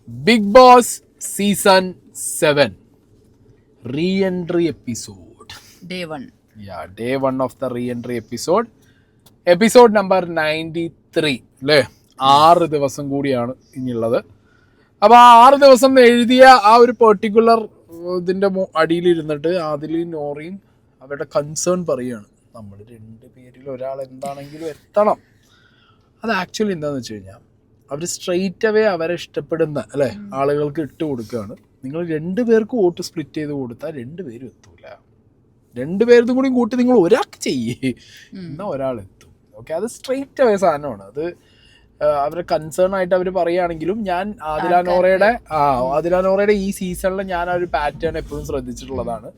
Big Boss Season 7 Re-entry episode. Day 1. Yeah, day 1 of the re-entry episode. Episode number 93. അല്ലേ 6 ദിവസം കൂടിയാണ് ഇനിയുള്ളത്. അപ്പോൾ ആ 6 ദിവസം എഴുതിയ ആ ഒരു പെർട്ടിക്കുലർ ഇതിൻ്റെ അടിയിലിരുന്നിട്ട് ആദിലും നോറയും അവരുടെ കൺസേൺ പറയുകയാണ്. നമ്മൾ 2 പേരിൽ ഒരാൾ എന്താണെങ്കിലും എത്തണം. അത് ആക്ച്വലി എന്താണെന്ന് വെച്ച് കഴിഞ്ഞാൽ അവർ സ്ട്രെയിറ്റ് അവേ അവരെ ഇഷ്ടപ്പെടുന്ന അല്ലേ ആളുകൾക്ക് ഇട്ട് കൊടുക്കുകയാണ്. നിങ്ങൾ 2 പേർക്ക് വോട്ട് സ്പ്ലിറ്റ് ചെയ്ത് കൊടുത്താൽ 2 പേരും എത്തൂല. 2 പേർക്കും കൂടി കൂട്ടി നിങ്ങൾ ഒരാൾക്ക് ചെയ്യേ എന്നാൽ ഒരാൾ എത്തും. ഓക്കെ, അത് സ്ട്രെയിറ്റ് അവേ സാധനമാണ്. അത് അവരെ കൺസേൺ ആയിട്ട് അവർ പറയുകയാണെങ്കിലും ഞാൻ ആദിലാനോറയുടെ ഈ സീസണിൽ ഞാൻ ആ ഒരു പാറ്റേൺ എപ്പോഴും ശ്രദ്ധിച്ചിട്ടുള്ളതാണ്.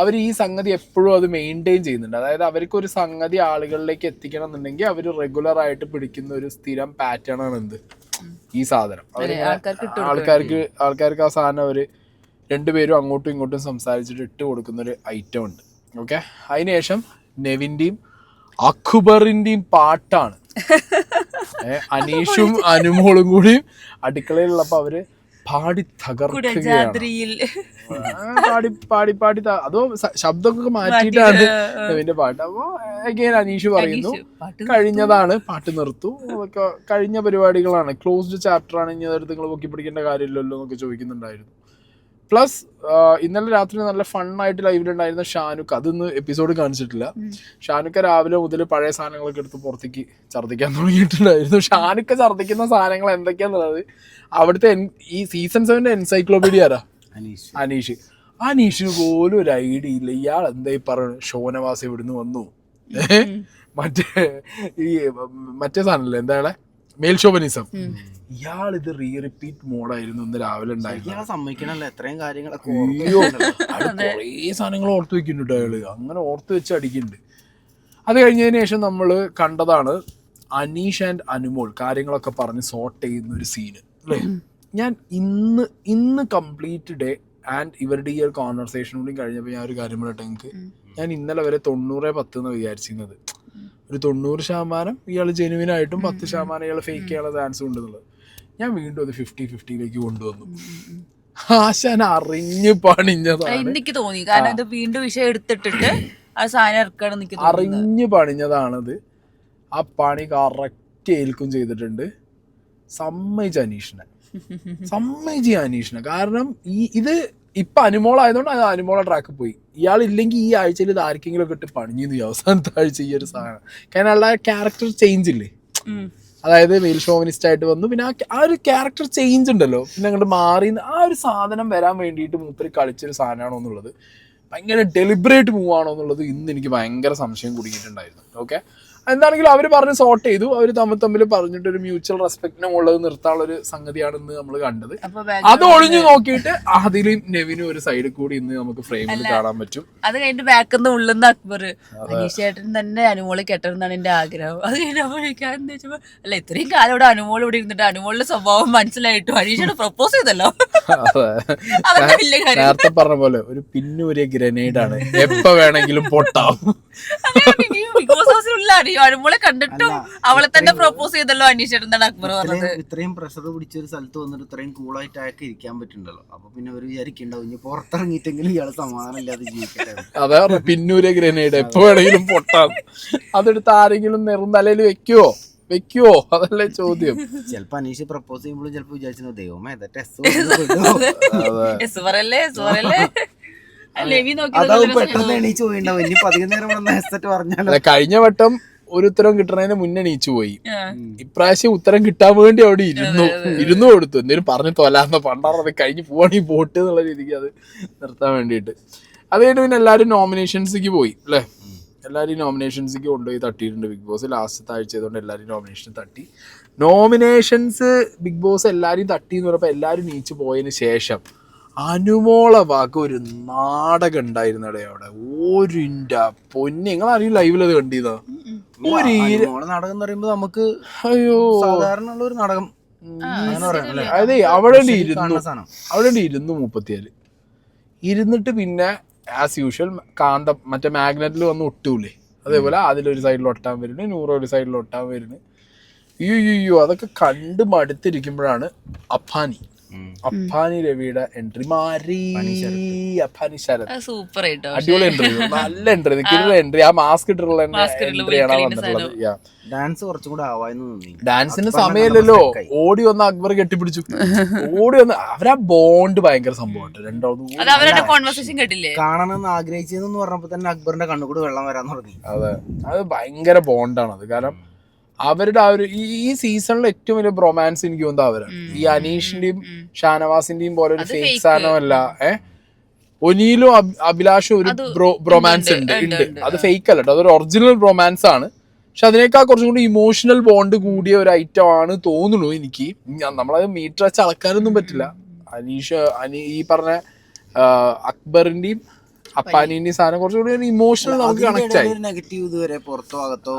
അവർ ഈ സംഗതി എപ്പോഴും അത് മെയിൻറ്റെയിൻ ചെയ്യുന്നുണ്ട്. അതായത് അവർക്കൊരു സംഗതി ആളുകളിലേക്ക് എത്തിക്കണം എന്നുണ്ടെങ്കിൽ അവർ റെഗുലർ ആയിട്ട് പിടിക്കുന്ന ഒരു സ്ഥിരം പാറ്റേൺ ആണ് എന്ത് ഈ സാധനം. ആൾക്കാർക്ക് ആ സാധനം അവർ 2 പേരും അങ്ങോട്ടും ഇങ്ങോട്ടും സംസാരിച്ചിട്ട് ഇട്ട് കൊടുക്കുന്നൊരു ഐറ്റം ഉണ്ട്. ഓക്കെ, അതിനുശേഷം നെവിൻ്റെയും അക്ബറിൻ്റെയും പാട്ടാണ്. അനീഷും അനുമോളും കൂടി അടുക്കളയിലുള്ളപ്പോൾ അവര് പാടി തകർക്കുകയാണ്. പാടി അതോ ശബ്ദമൊക്കെ മാറ്റിയിട്ടാണ് നെവിന്റെ പാട്ട്. അപ്പൊ അഗൈൻ അനീഷ് പറയുന്നു കഴിഞ്ഞതാണ്, പാട്ട് നിർത്തൂ, അതൊക്കെ കഴിഞ്ഞ പരിപാടികളാണ്, ക്ലോസ്ഡ് ചാപ്റ്റർ ആണ്, ഇനി അതെടുത്ത് നിങ്ങൾ പൊക്കി പിടിക്കേണ്ട കാര്യമില്ലല്ലോ എന്നൊക്കെ ചോദിക്കുന്നുണ്ടായിരുന്നു. പ്ലസ് ഇന്നലെ രാത്രി നല്ല ഫണ്ണായിട്ട് ലൈവിലുണ്ടായിരുന്ന ഷാനുക്ക്, അതൊന്നും എപ്പിസോഡ് കാണിച്ചിട്ടില്ല. ഷാനുക്ക രാവിലെ മുതൽ പഴയ സാധനങ്ങളൊക്കെ എടുത്ത് പുറത്തേക്ക് ഛർദ്ദിക്കാൻ തുടങ്ങിയിട്ടുണ്ടായിരുന്നു. ഷാനുക്ക ഛർദ്ദിക്കുന്ന സാധനങ്ങൾ എന്തൊക്കെയാന്നുള്ളത് അവിടുത്തെ ഈ സീസൺ 7 എൻസൈക്ലോപീഡിയ ആരാ? അനീഷിന് പോലും ഒരു ഐഡിയ ഇല്ല. ഇയാൾ എന്തായി പറയുന്നത്? ഷോനവാസ് എവിടുന്ന് വന്നു? മറ്റേ സാധനല്ലേ എന്താണ് മേൽഷോവനിസം. ഇയാൾ ഇത് റിപ്പീറ്റ് മോഡായിരുന്നു ഇന്ന് രാവിലെ ഉണ്ടായിരുന്നു. എത്രയും കാര്യങ്ങളൊക്കെ കുറേ സാധനങ്ങൾ ഓർത്ത് വെക്കുന്നുണ്ട് അയാള്, അങ്ങനെ ഓർത്ത് വെച്ച് അടിക്കുന്നുണ്ട്. അത് കഴിഞ്ഞതിന് ശേഷം നമ്മൾ കണ്ടതാണ് അനീഷ് ആൻഡ് അനുമോൾ കാര്യങ്ങളൊക്കെ പറഞ്ഞ് സോർട്ട് ചെയ്യുന്ന ഒരു സീന് അല്ലേ. ഞാൻ ഇന്ന് കംപ്ലീറ്റ് ഡേ ആൻഡ് ഇവരുടെ ഈ ഒരു കോൺവെർസേഷൻ കൂടി കഴിഞ്ഞപ്പോൾ ഞാൻ ഒരു കാര്യം പറയട്ടെ നിങ്ങൾക്ക്. ഞാൻ ഇന്നലെ വരെ 90-10 എന്ന് വിചാരിച്ചിരുന്നത്. ഒരു 90% ഇയാൾ ജെനുവിനായിട്ടും 10% ഇയാൾ ഫേക്ക് ചെയ്യാനുള്ള ചാൻസ് ഉണ്ടെന്നുള്ളത്. ഞാൻ വീണ്ടും അത് 50-50 കൊണ്ടുവന്നു. ആശാൻ അറിഞ്ഞു പണിഞ്ഞതാണ്. എനിക്ക് തോന്നി, കാരണം ഇത് വീണ്ടും വിഷയം എടുത്തിട്ടിട്ട് അറിഞ്ഞു പണിഞ്ഞതാണത്. ആ പണി കറക്റ്റ് ഏൽക്കും ചെയ്തിട്ടുണ്ട്. സമ്മതിച്ച അനീഷിനെ. കാരണം ഇത് ഇപ്പൊ അനുമോളായതുകൊണ്ട് അത് അനുമോളെ ട്രാക്ക് പോയി. ഇയാളില്ലെങ്കിൽ ഈ ആഴ്ചയിൽ ഇത് ആർക്കെങ്കിലും ഒക്കെ ഇട്ട് പണിഞ്ഞു അവസാനത്തെ ആഴ്ച ഈ ഒരു സാധനം. കാരണം അയാളുടെ ക്യാരക്ടർ ചേഞ്ച് ഇല്ലേ, അതായത് മെയിൽ ഷോവനിസ്റ്റ് ആയിട്ട് വന്നു, പിന്നെ ആ ഒരു ക്യാരക്ടർ ചേഞ്ച് ഉണ്ടല്ലോ, പിന്നെ അങ്ങോട്ട് മാറി ആ ഒരു സാധനം വരാൻ വേണ്ടിയിട്ട് മൂപ്പര് കളിച്ചൊരു സാധനമാണോ എന്നുള്ളത്, ഭയങ്കര ഡെലിബറേറ്റ് മൂവ് ആണോ എന്നുള്ളത് ഇന്ന് എനിക്ക് ഭയങ്കര സംശയം കുടുങ്ങിയിട്ടുണ്ടായിരുന്നു. ഓക്കെ, എന്താണെങ്കിലും അവർ പറഞ്ഞ് സോർട്ട് ചെയ്തു. അവർ തമ്മിൽ പറഞ്ഞിട്ട് ഒരു മ്യൂച്വൽ റെസ്പെക്റ്റിനെ ഉള്ളത് നിർത്താനുള്ള ഒരു സംഗതിയാണ് ഇന്ന് നമ്മൾ കണ്ടത്. അത് ഒളിഞ്ഞു നോക്കിയിട്ട് ആദിലും നെവിനും ഒരു സൈഡിൽ കൂടി ഇന്ന് നമുക്ക് ഫ്രെയിമിൽ കാണാൻ പറ്റും. അത് കഴിഞ്ഞിട്ട് ബാക്കിന്ന് ഉള്ളുന്ന അക്ബർ അനീഷേട്ടൻ തന്നെ അനുമോള് കെട്ടണമെന്നാണ് എന്റെ ആഗ്രഹം. അത് കഴിഞ്ഞപ്പോഴേക്കാന്ന് വെച്ചപ്പോ അല്ല, ഇത്രയും കാലം ഇവിടെ അനുമോൾ ഇവിടെ ഇരുന്നിട്ട് അനുമോളുടെ സ്വഭാവം മനസ്സിലായിട്ടു അനീഷേട്ടൻ പ്രപ്പോസ് ചെയ്തല്ലോ. നേരത്തെ പറഞ്ഞ പോലെ ഒരു പിന്നൂരിയ ഗ്രനേഡാണ്, എപ്പ വേണമെങ്കിലും പൊട്ടാം. ബിഗ് ബോസ് ഹൗസിലുള്ള അനുമോളെ കണ്ടിട്ടും അവളെ തന്നെ പ്രപ്പോസ് ചെയ്തല്ലോ അനീഷേട്ടൻ എന്നാണ് അക്ബർ പറഞ്ഞത്. ഇത്രയും പ്രഷർ പിടിച്ച ഒരു സ്ഥലത്ത് വന്നിട്ട് ഇത്രയും കൂളായിട്ട് അയാൾക്ക് ഇരിക്കാൻ പറ്റുന്നുണ്ടല്ലോ. അപ്പൊ പിന്നെ ഒരു വിചാരിക്കണ്ടാവും ഇനി പുറത്തിറങ്ങിയിട്ടെങ്കിലും ഇയാള് സമാധാനം ഇല്ലാതെ ജീവിക്കട്ടെ. അതാ പിന്നൂരിയ ഗ്രനേഡ്, എപ്പോ വേണമെങ്കിലും പൊട്ടാം. അതെടുത്ത് ആരെങ്കിലും നെറുന്തലയിൽ വെക്കുവോ? അതല്ലേ ചോദ്യം. ചിലപ്പോ അനീഷ് പ്രപ്പോസ് ചെയ്യുമ്പോഴും ചിലപ്പോ വിചാരിച്ചു ദൈവമേ കഴിഞ്ഞ വട്ടം ഒരു ഉത്തരം കിട്ടണതിന് മുന്നേ എണീച്ചു പോയി. ഇപ്രാവശ്യം ഉത്തരം കിട്ടാൻ വേണ്ടി അവിടെ ഇരുന്നു കൊടുത്തു. എന്തെങ്കിലും പറഞ്ഞു തോലാന്ന പണ്ടാറത് കഴിഞ്ഞ് പോവാണെങ്കിൽ പോട്ട് എന്നുള്ള രീതിക്ക് അത് നിർത്താൻ വേണ്ടിയിട്ട്. അത് കഴിഞ്ഞിട്ട് പിന്നെ എല്ലാവരും നോമിനേഷൻസിക്ക് പോയി അല്ലേ. എല്ലാവരും നോമിനേഷൻസിക്ക് കൊണ്ടുപോയി തട്ടിയിട്ടുണ്ട് ബിഗ് ബോസ്. ലാസ്റ്റത്തെ ആഴ്ച ചെയ്തുകൊണ്ട് എല്ലാവരും നോമിനേഷൻ തട്ടി. നോമിനേഷൻസ് ബിഗ് ബോസ് എല്ലാവരും തട്ടി എന്ന് പറഞ്ഞപ്പോൾ എല്ലാവരും നീച്ചു പോയതിന് ശേഷം അനുമോളെ വക ഒരു നാടകം ഉണ്ടായിരുന്നടേ അവിടെ. ഓരിൻ്റെ പൊന്നെ, നിങ്ങൾ ആരെയും ലൈവിൽ അത് കണ്ടിതാ? നാടകം എന്ന് പറയുമ്പോ നമുക്ക് സാധാരണ ഉള്ള ഒരു നാടകം. അതെ, അവിടെ 234 ഇരുന്നിട്ട് പിന്നെ ആസ് യൂഷ്വൽ കാന്തം മറ്റേ മാഗ്നറ്റിൽ വന്ന് ഒട്ടൂലേ, അതേപോലെ അതിലൊരു സൈഡിൽ ഒട്ടാൻ വരുന്നു, 100 ഒരു സൈഡിൽ ഒട്ടാൻ വരുന്നു. അയ്യോ അതൊക്കെ കണ്ട് മടുത്തിരിക്കുമ്പോഴാണ് അപ്പാനി അപ്പാനി രവിയുടെ എൻട്രി മാറി, അപ്പാനി ശരത് സൂപ്പർ ആയിട്ടോ. അടിപൊളി എൻട്രി, നല്ല എൻട്രി, നിൽക്കുന്ന എൻട്രി, ആ മാസ്ക് ഇട്ടിട്ടുള്ള എൻട്രിയാണ് വന്നിട്ടുള്ളത്. ഡാൻസ് കുറച്ചും കൂടെ ആവായിരുന്നു തോന്നി. ഡാൻസിന് സമയമില്ലല്ലോ, ഓടി വന്ന് അക്ബർ കെട്ടിപ്പിടിച്ചു, ഓടി വന്ന് അവരാ ബോണ്ട് ഭയങ്കര സംഭവമായിട്ട് കാണണമെന്ന് ആഗ്രഹിച്ചെന്ന് പറഞ്ഞപ്പോ തന്നെ അക്ബറിന്റെ കണ്ണുകൂടി വെള്ളം വരാൻ തുടങ്ങി. അതെ, അത് ഭയങ്കര ബോണ്ടാണത്. കാരണം അവരുടെ ആ ഒരു ഈ സീസണിൽ ഏറ്റവും വലിയ റൊമാൻസ് എനിക്ക് തോന്നുന്നത് അവരാണ്. ഈ അനീഷിന്റെയും ഷാനവാസിന്റെയും പോലെ ഒരു ഫേക്ക് സാധനമല്ല. ഒനീലും അഭിലാഷും ഒരു റൊമാൻസ് ഉണ്ട്, അത് ഫേക്ക് അല്ല, അതൊരു ഒറിജിനൽ റൊമാൻസ് ആണ്. പക്ഷെ അതിനേക്കാൾ കുറച്ചും കൂടി ഇമോഷണൽ ബോണ്ട് കൂടിയ ഒരു ഐറ്റം ആണ് തോന്നുന്നു എനിക്ക്. നമ്മളത് മീറ്റർ വെച്ച് അളക്കാനൊന്നും പറ്റില്ല. ഈ പറഞ്ഞ അക്ബറിന്റെയും അപ്പാനിന്റെയും സാധനം കുറച്ചുകൂടി ഒരു ഇമോഷണൽ നമുക്ക് കണക്ട് ആയി. നെഗറ്റീവ് ഇതുവരെ പുറത്തോ അകത്തോ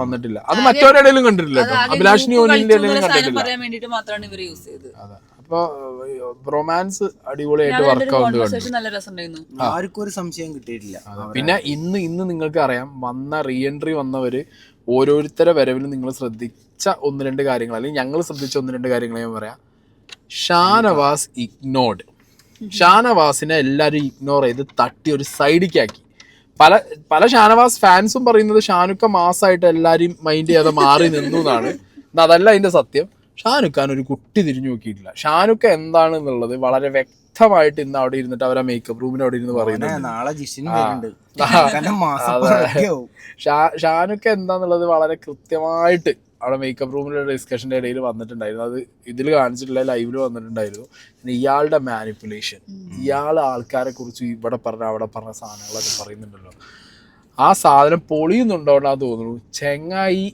വന്നിട്ടില്ല. അത് മറ്റവരുടെ ഇടയിലും കണ്ടിട്ടില്ല കേട്ടോ, അഭിലാഷിനി ഓനിന്റെ ഇടയിലും കണ്ടിട്ടില്ല. അതെ, അപ്പൊ റൊമാൻസ് അടിപൊളിയായിട്ട് വർക്ക്ഔട്ട് കണ്ടു. ആർക്കും ഒരു സംശയം കിട്ടിയിട്ടില്ല. പിന്നെ ഇന്ന് നിങ്ങൾക്ക് അറിയാം, വന്ന റീ എൻട്രി വന്നവര് ഓരോരുത്തരെ വരവിലും നിങ്ങൾ ശ്രദ്ധിച്ച 1-2 കാര്യങ്ങൾ, അല്ലെങ്കിൽ ഞങ്ങൾ ശ്രദ്ധിച്ച 1-2 കാര്യങ്ങൾ ഞാൻ പറയാം. ഷാനവാസ് ഇഗ്നോർഡ്. ഷാനവാസിനെ എല്ലാവരും ഇഗ്നോർ ചെയ്ത് തട്ടി ഒരു സൈഡിക്കാക്കി. പല ഷാനവാസ് ഫാൻസും പറയുന്നത് ഷാനുക്ക മാസമായിട്ട് എല്ലാവരും മൈൻഡ് ചെയ്യാതെ മാറി നിന്നു എന്നാണ്. അതല്ല അതിന്റെ സത്യം. ഷാനുഖാൻ ഒരു കുട്ടി തിരിഞ്ഞു നോക്കിയിട്ടില്ല. ഷാനുക്ക എന്താണെന്നുള്ളത് വളരെ വ്യക്തമായിട്ട് ഇന്ന് അവിടെ ഇരുന്നിട്ട് അവരെ മേക്കപ്പ് റൂമിൽ അവിടെ ഇരുന്ന് പറയുന്നത്. ഷാനുക്ക എന്താന്നുള്ളത് വളരെ കൃത്യമായിട്ട് അവിടെ മേക്കപ്പ് റൂമിലെ ഡിസ്കഷന്റെ ഇടയിൽ വന്നിട്ടുണ്ടായിരുന്നു. അത് ഇതിൽ കാണിച്ചിട്ടില്ല, ലൈവില് വന്നിട്ടുണ്ടായിരുന്നു. പിന്നെ ഇയാളുടെ മാനിപ്പുലേഷൻ, ഇയാൾ ആൾക്കാരെ കുറിച്ച് ഇവിടെ പറഞ്ഞ അവിടെ പറഞ്ഞ സാധനങ്ങളൊക്കെ പറയുന്നുണ്ടല്ലോ, ആ സാധനം പൊളിയുന്നുണ്ടോന്നാ തോന്നുന്നു. ചെങ്ങായി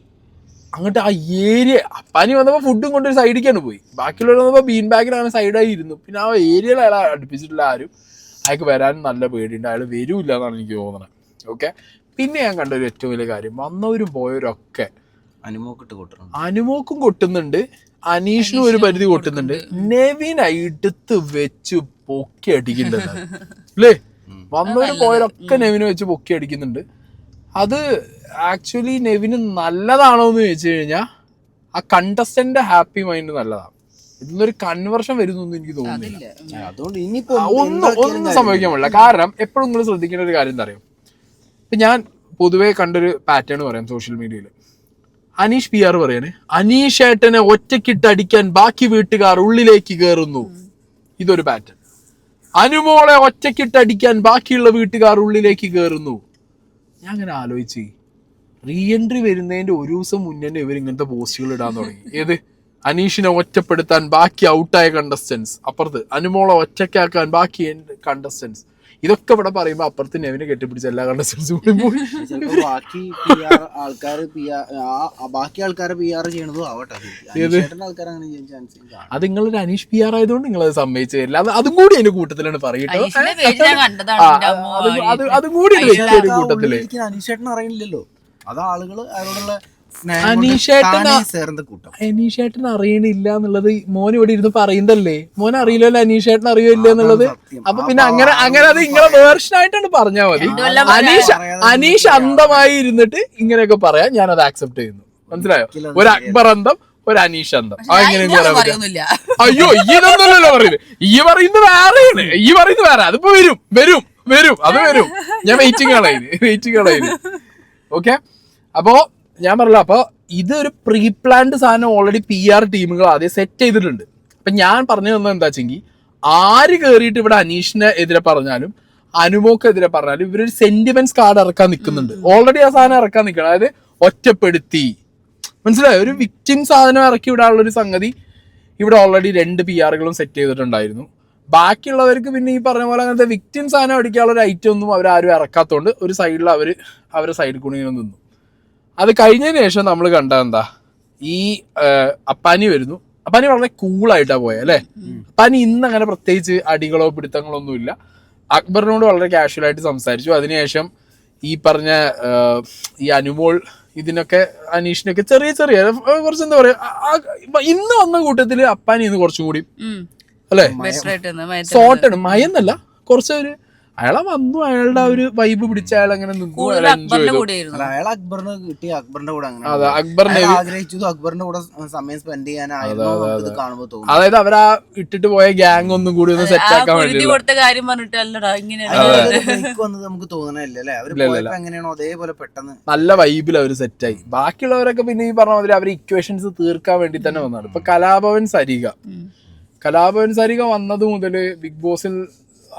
അങ്ങോട്ട് ആ ഏരിയ, പനി വന്നപ്പോൾ ഫുഡും കൊണ്ടൊരു സൈഡിലേക്കാണ് പോയി, ബാക്കിയുള്ളവർ വന്നപ്പോൾ ബീൻ ബാഗിലാണ് സൈഡായി ഇരുന്നു. പിന്നെ ആ ഏരിയയിൽ അയാൾ അടുപ്പിച്ചിട്ടില്ല ആരും. അയാൾക്ക് വരാനും നല്ല പേടിയുണ്ട്, അയാൾ വരൂല്ല എന്നാണ് എനിക്ക് തോന്നുന്നത്. ഓക്കെ, പിന്നെ ഞാൻ കണ്ടൊരു ഏറ്റവും വലിയ കാര്യം, വന്നവരും പോയവരൊക്കെ അനുമോക്കും കൊട്ടുന്നുണ്ട്, അനീഷിനും ഒരു പരിധി കൊട്ടുന്നുണ്ട്, നെവിൻ എടുത്ത് വെച്ച് പൊക്കി അടിക്കുന്നുണ്ട് അല്ലേ. വന്നവരും പോയവരൊക്കെ നെവിനെ വെച്ച് പൊക്കി അടിക്കുന്നുണ്ട്. അത് ആക്ച്വലി നെവിന് നല്ലതാണോ എന്ന് ചോദിച്ചു കഴിഞ്ഞാൽ ആ കണ്ടസ്റ്റന്റ് ഹാപ്പി മൈൻഡ് നല്ലതാണ്. ഇതിലൊരു കൺവേർഷൻ വരുന്നൊന്നും എനിക്ക് തോന്നുന്നില്ല. ഒന്നും സംഭവിക്കാൻ പാടില്ല. കാരണം എപ്പോഴും നിങ്ങൾ ശ്രദ്ധിക്കേണ്ട ഒരു കാര്യം എന്താ അറിയാം, ഇപ്പൊ ഞാൻ പൊതുവെ കണ്ടൊരു പാറ്റേൺ പറയാം സോഷ്യൽ മീഡിയയിൽ. അനീഷ് PR പറയാണ്, അനീഷ് ഏട്ടനെ ഒറ്റക്കിട്ട് അടിക്കാൻ ബാക്കി വീട്ടുകാർ ഉള്ളിലേക്ക് കയറുന്നു. ഇതൊരു പാറ്റേൺ. അനുമോളെ ഒറ്റക്കിട്ട് അടിക്കാൻ ബാക്കിയുള്ള വീട്ടുകാർ ഉള്ളിലേക്ക് കയറുന്നു. ഞാൻ അങ്ങനെ ആലോചിച്ച്, റീ എൻട്രി വരുന്നതിന്റെ ഒരു ദിവസം മുന്നേ ഇവർ ഇങ്ങനത്തെ പോസ്റ്റുകൾ ഇടാൻ തുടങ്ങി. ഏത് അനീഷിനെ ഒറ്റപ്പെടുത്താൻ ബാക്കി ഔട്ടായ കണ്ടസ്റ്റൻസ്, അപ്പുറത്ത് അനുമോളെ ഒറ്റക്കാക്കാൻ ബാക്കി കണ്ടസ്റ്റൻസ്. ഇതൊക്കെ ഇവിടെ പറയുമ്പോ അപ്പുറത്ത് നെവിനെ കെട്ടിപ്പിടിച്ച എല്ലാ കണ്ടസ്റ്റൻസും കൂടി പോയി. ബാക്കി ആൾക്കാരെ PR ചെയ്യണതും ആവട്ടെ. അത് നിങ്ങളൊരു അനീഷ് PR ആയതുകൊണ്ട് നിങ്ങളത് സമ്മതിച്ചു തരില്ല. അതും കൂടി അതിന്റെ കൂട്ടത്തിലാണ് പറയട്ടോ. അതും കൂടി കൂട്ടത്തില് അനീഷേട്ടൻ അറിയില്ലല്ലോ, അത് ആളുകള് അവരോടുള്ള അനീഷേട്ടൻ അറിയണില്ല എന്നുള്ളത് മോൻ ഇവിടെ ഇരുന്ന് പറയുന്നതല്ലേ. മോൻ അറിയില്ലല്ലോ അനീഷേട്ടൻ അറിയില്ല എന്നുള്ളത്. അപ്പൊ പിന്നെ അങ്ങനെ അത് നിങ്ങളെ വേർഷൻ ആയിട്ടാണ് പറഞ്ഞാൽ മതി. അനീഷ് അന്തമായി ഇരുന്നിട്ട് ഇങ്ങനെയൊക്കെ പറയാൻ ഞാനത് ആക്സെപ്റ്റ് ചെയ്യുന്നു. മനസ്സിലായോ? ഒരു അക്ബർ അന്തം, ഒരു അനീഷ് അന്തം. അതെങ്ങനെയൊന്നും പറയാൻ പറ്റില്ല. അയ്യോ, ഇതൊന്നുമല്ലല്ലോ പറയുന്നത്. ഈ പറയുന്നത് വേറെയാണ്, ഈ പറയുന്നത് വേറെ. അതിപ്പോ വരും അത് വരും. ഞാൻ വെയിറ്റിംഗ് കളയുന്നു. ഓക്കെ, അപ്പോ ഞാൻ പറഞ്ഞില്ല, അപ്പൊ ഇതൊരു പ്രീ പ്ലാൻഡ് സാധനം ഓൾറെഡി PR ടീമുകൾ ആദ്യം സെറ്റ് ചെയ്തിട്ടുണ്ട്. അപ്പൊ ഞാൻ പറഞ്ഞു തന്നത് എന്താ വെച്ചെങ്കിൽ, ആര് കയറിയിട്ട് ഇവിടെ അനീഷിനെ എതിരെ പറഞ്ഞാലും അനുമോക്കെതിരെ പറഞ്ഞാലും ഇവരൊരു സെന്റിമെന്റ്സ് കാർഡ് ഇറക്കാൻ നിൽക്കുന്നുണ്ട്. ഓൾറെഡി ആ സാധനം ഇറക്കാൻ നിൽക്കണം. അതായത് ഒറ്റപ്പെടുത്തി, മനസ്സിലായോ? ഒരു വിക്ടിം സാധനം ഇറക്കി വിടാനുള്ള ഒരു സംഗതി ഇവിടെ ഓൾറെഡി 2 PRകളും സെറ്റ് ചെയ്തിട്ടുണ്ടായിരുന്നു. ബാക്കിയുള്ളവർക്ക് പിന്നെ ഈ പറഞ്ഞ പോലെ അങ്ങനത്തെ വിക്ടിം സാധനം അടിക്കാനുള്ള ഒരു ഐറ്റം ഒന്നും അവരാരും ഇറക്കാത്തതുകൊണ്ട് ഒരു സൈഡിൽ അവരെ സൈഡിൽ കൂടി ഇങ്ങനെ നിന്നു. അത് കഴിഞ്ഞതിന് ശേഷം നമ്മൾ കണ്ടത് എന്താ, ഈ അപ്പാനി വരുന്നു. അപ്പാനി വളരെ കൂളായിട്ടാണ് പോയത് അല്ലേ. അപ്പാനി ഇന്ന് അങ്ങനെ പ്രത്യേകിച്ച് അടികളോ പിടുത്തങ്ങളോ ഒന്നുമില്ല. അക്ബറിനോട് വളരെ കാഷ്വൽ ആയിട്ട് സംസാരിച്ചു. അതിനുശേഷം ഈ പറഞ്ഞ ഈ അനുമോൾ ഇതിനൊക്കെ അനീഷിനൊക്കെ ചെറിയ കുറച്ച് എന്താ പറയാ, ഇന്ന് വന്ന കൂട്ടത്തില് അപ്പാനി ഇന്ന് കുറച്ചും കൂടി അല്ലേ സോർട്ടാണ്. മയെന്നല്ല, കുറച്ചൊരു അയാളെ വന്നു, അയാളുടെ ഒരു വൈബ് പിടിച്ച അയാൾ അങ്ങനെ നിന്നു, കൂടുതൽ അയാൾ എൻജോയ് അക്ബറിന്റെ ചെയ്തു. കൂടെയായിരുന്നു. അല്ല, അയാൾ അക്ബറിന് കിട്ടി, അക്ബറിന്റെ കൂടെ അങ്ങനെ അതെ, അക്ബറിനെ ആഗ്രഹിച്ചത് അക്ബറിന്റെ കൂടെ സമയം സ്പെൻഡ് ചെയ്യാനായിരുന്നു ഇത് കാണുമ്പോൾ തോന്നുന്നു. അതായത് അവരാ ഇട്ടിട്ട് പോയ ഗ്യാങ് ഒന്നും കൂടി ഒന്ന് സെറ്റ് ആക്കാൻ കുരുതി വേണ്ടി കൊടുത്ത കാര്യം പറഞ്ഞിട്ട് അല്ലടാ ഇങ്ങനെ വന്നത് നമുക്ക് തോന്നണല്ലേ അല്ലെ, അവര് പോയപ്പോ എങ്ങനെയാണോ അതേപോലെ പെട്ടെന്ന് നല്ല വൈബിൽ അവർ സെറ്റായി. ബാക്കിയുള്ളവരൊക്കെ പിന്നെ ഈ പറഞ്ഞ മാതിരി അവർ ഇക്വേഷൻസ് തീർക്കാൻ വേണ്ടി തന്നെ വന്നതാണ്. ഇപ്പൊ കലാഭവൻ സരിക വന്നത് മുതൽ ബിഗ് ബോസിൽ